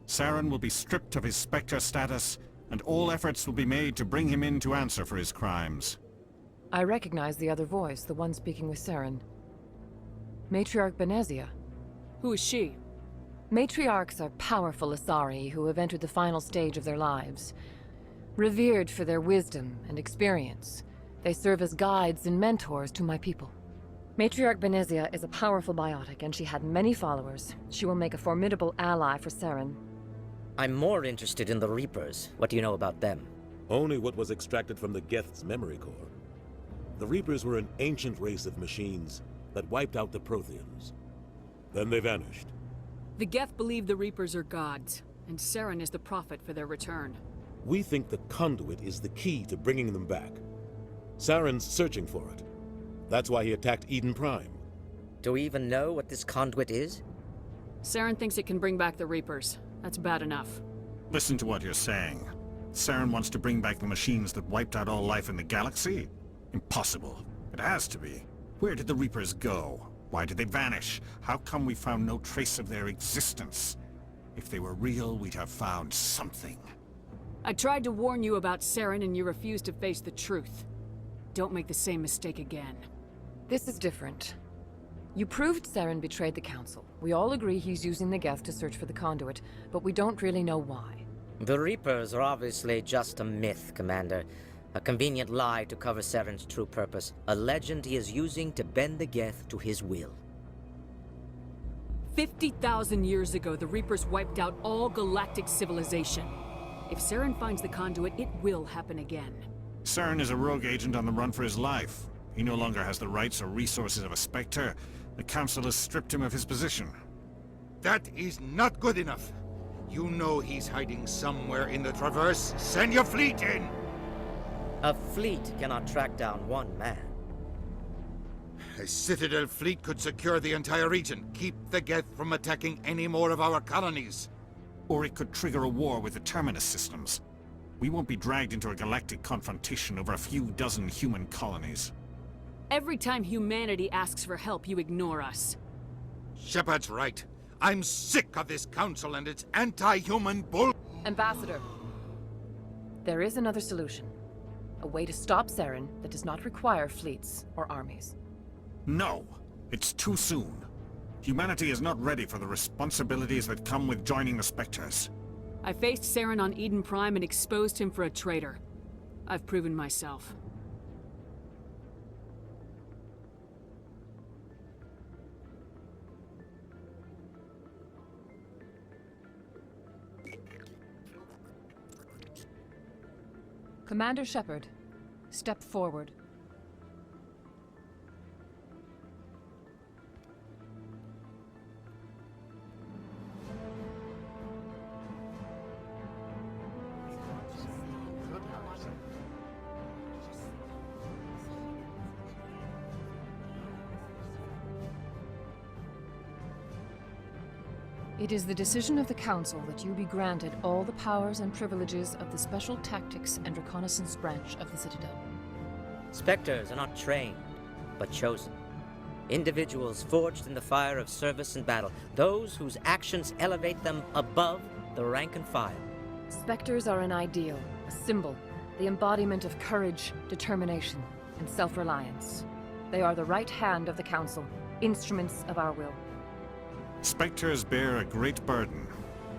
Saren will be stripped of his Spectre status, and all efforts will be made to bring him in to answer for his crimes. I recognize the other voice, the one speaking with Saren. Matriarch Benezia. Who is she? Matriarchs are powerful Asari who have entered the final stage of their lives. Revered for their wisdom and experience, they serve as guides and mentors to my people. Matriarch Benezia is a powerful biotic, and she had many followers. She will make a formidable ally for Saren. I'm more interested in the Reapers. What do you know about them? Only what was extracted from the Geth's memory core. The Reapers were an ancient race of machines that wiped out the Protheans. Then they vanished. The Geth believe the Reapers are gods, and Saren is the prophet for their return. We think the conduit is the key to bringing them back. Saren's searching for it. That's why he attacked Eden Prime. Do we even know what this conduit is? Saren thinks it can bring back the Reapers. That's bad enough. Listen to what you're saying. Saren wants to bring back the machines that wiped out all life in the galaxy? Impossible. It has to be. Where did the Reapers go? Why did they vanish? How come we found no trace of their existence? If they were real, we'd have found something. I tried to warn you about Saren, and you refused to face the truth. Don't make the same mistake again. This is different. You proved Saren betrayed the Council. We all agree he's using the Geth to search for the conduit, but we don't really know why. The Reapers are obviously just a myth, Commander. A convenient lie to cover Saren's true purpose. A legend he is using to bend the Geth to his will. 50,000 years ago, the Reapers wiped out all galactic civilization. If Saren finds the conduit, it will happen again. Saren is a rogue agent on the run for his life. He no longer has the rights or resources of a Spectre. The Council has stripped him of his position. That is not good enough. You know he's hiding somewhere in the Traverse. Send your fleet in! A fleet cannot track down one man. A Citadel fleet could secure the entire region, keep the Geth from attacking any more of our colonies. Or it could trigger a war with the Terminus systems. We won't be dragged into a galactic confrontation over a few dozen human colonies. Every time humanity asks for help, you ignore us. Shepard's right. I'm sick of this council and its anti-human bull— Ambassador, there is another solution. A way to stop Saren that does not require fleets or armies. No! It's too soon. Humanity is not ready for the responsibilities that come with joining the Spectres. I faced Saren on Eden Prime and exposed him for a traitor. I've proven myself. Commander Shepard, step forward. It is the decision of the Council that you be granted all the powers and privileges of the Special Tactics and Reconnaissance branch of the Citadel. Spectres are not trained, but chosen. Individuals forged in the fire of service and battle. Those whose actions elevate them above the rank and file. Spectres are an ideal, a symbol, the embodiment of courage, determination, and self-reliance. They are the right hand of the Council, instruments of our will. Spectres bear a great burden.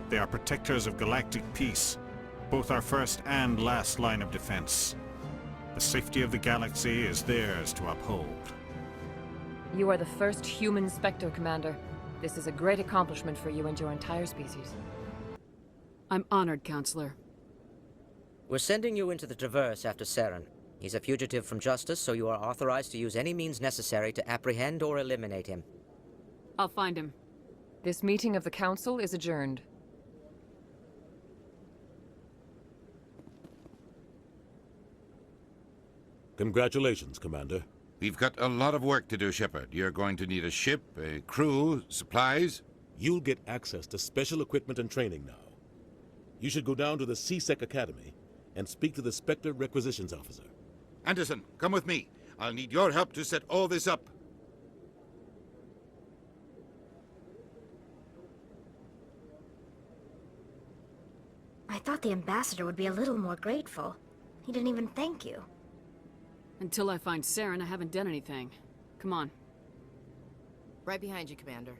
They are protectors of galactic peace, both our first and last line of defense. The safety of the galaxy is theirs to uphold. You are the first human Spectre, Commander. This is a great accomplishment for you and your entire species. I'm honored, Counselor. We're sending you into the Traverse after Saren. He's a fugitive from justice, so you are authorized to use any means necessary to apprehend or eliminate him. I'll find him. This meeting of the Council is adjourned. Congratulations, Commander. We've got a lot of work to do, Shepard. You're going to need a ship, a crew, supplies. You'll get access to special equipment and training now. You should go down to the C-Sec Academy and speak to the Spectre Requisitions Officer. Anderson, come with me. I'll need your help to set all this up. I thought the ambassador would be a little more grateful. He didn't even thank you. Until I find Saren, I haven't done anything. Come on. Right behind you, Commander.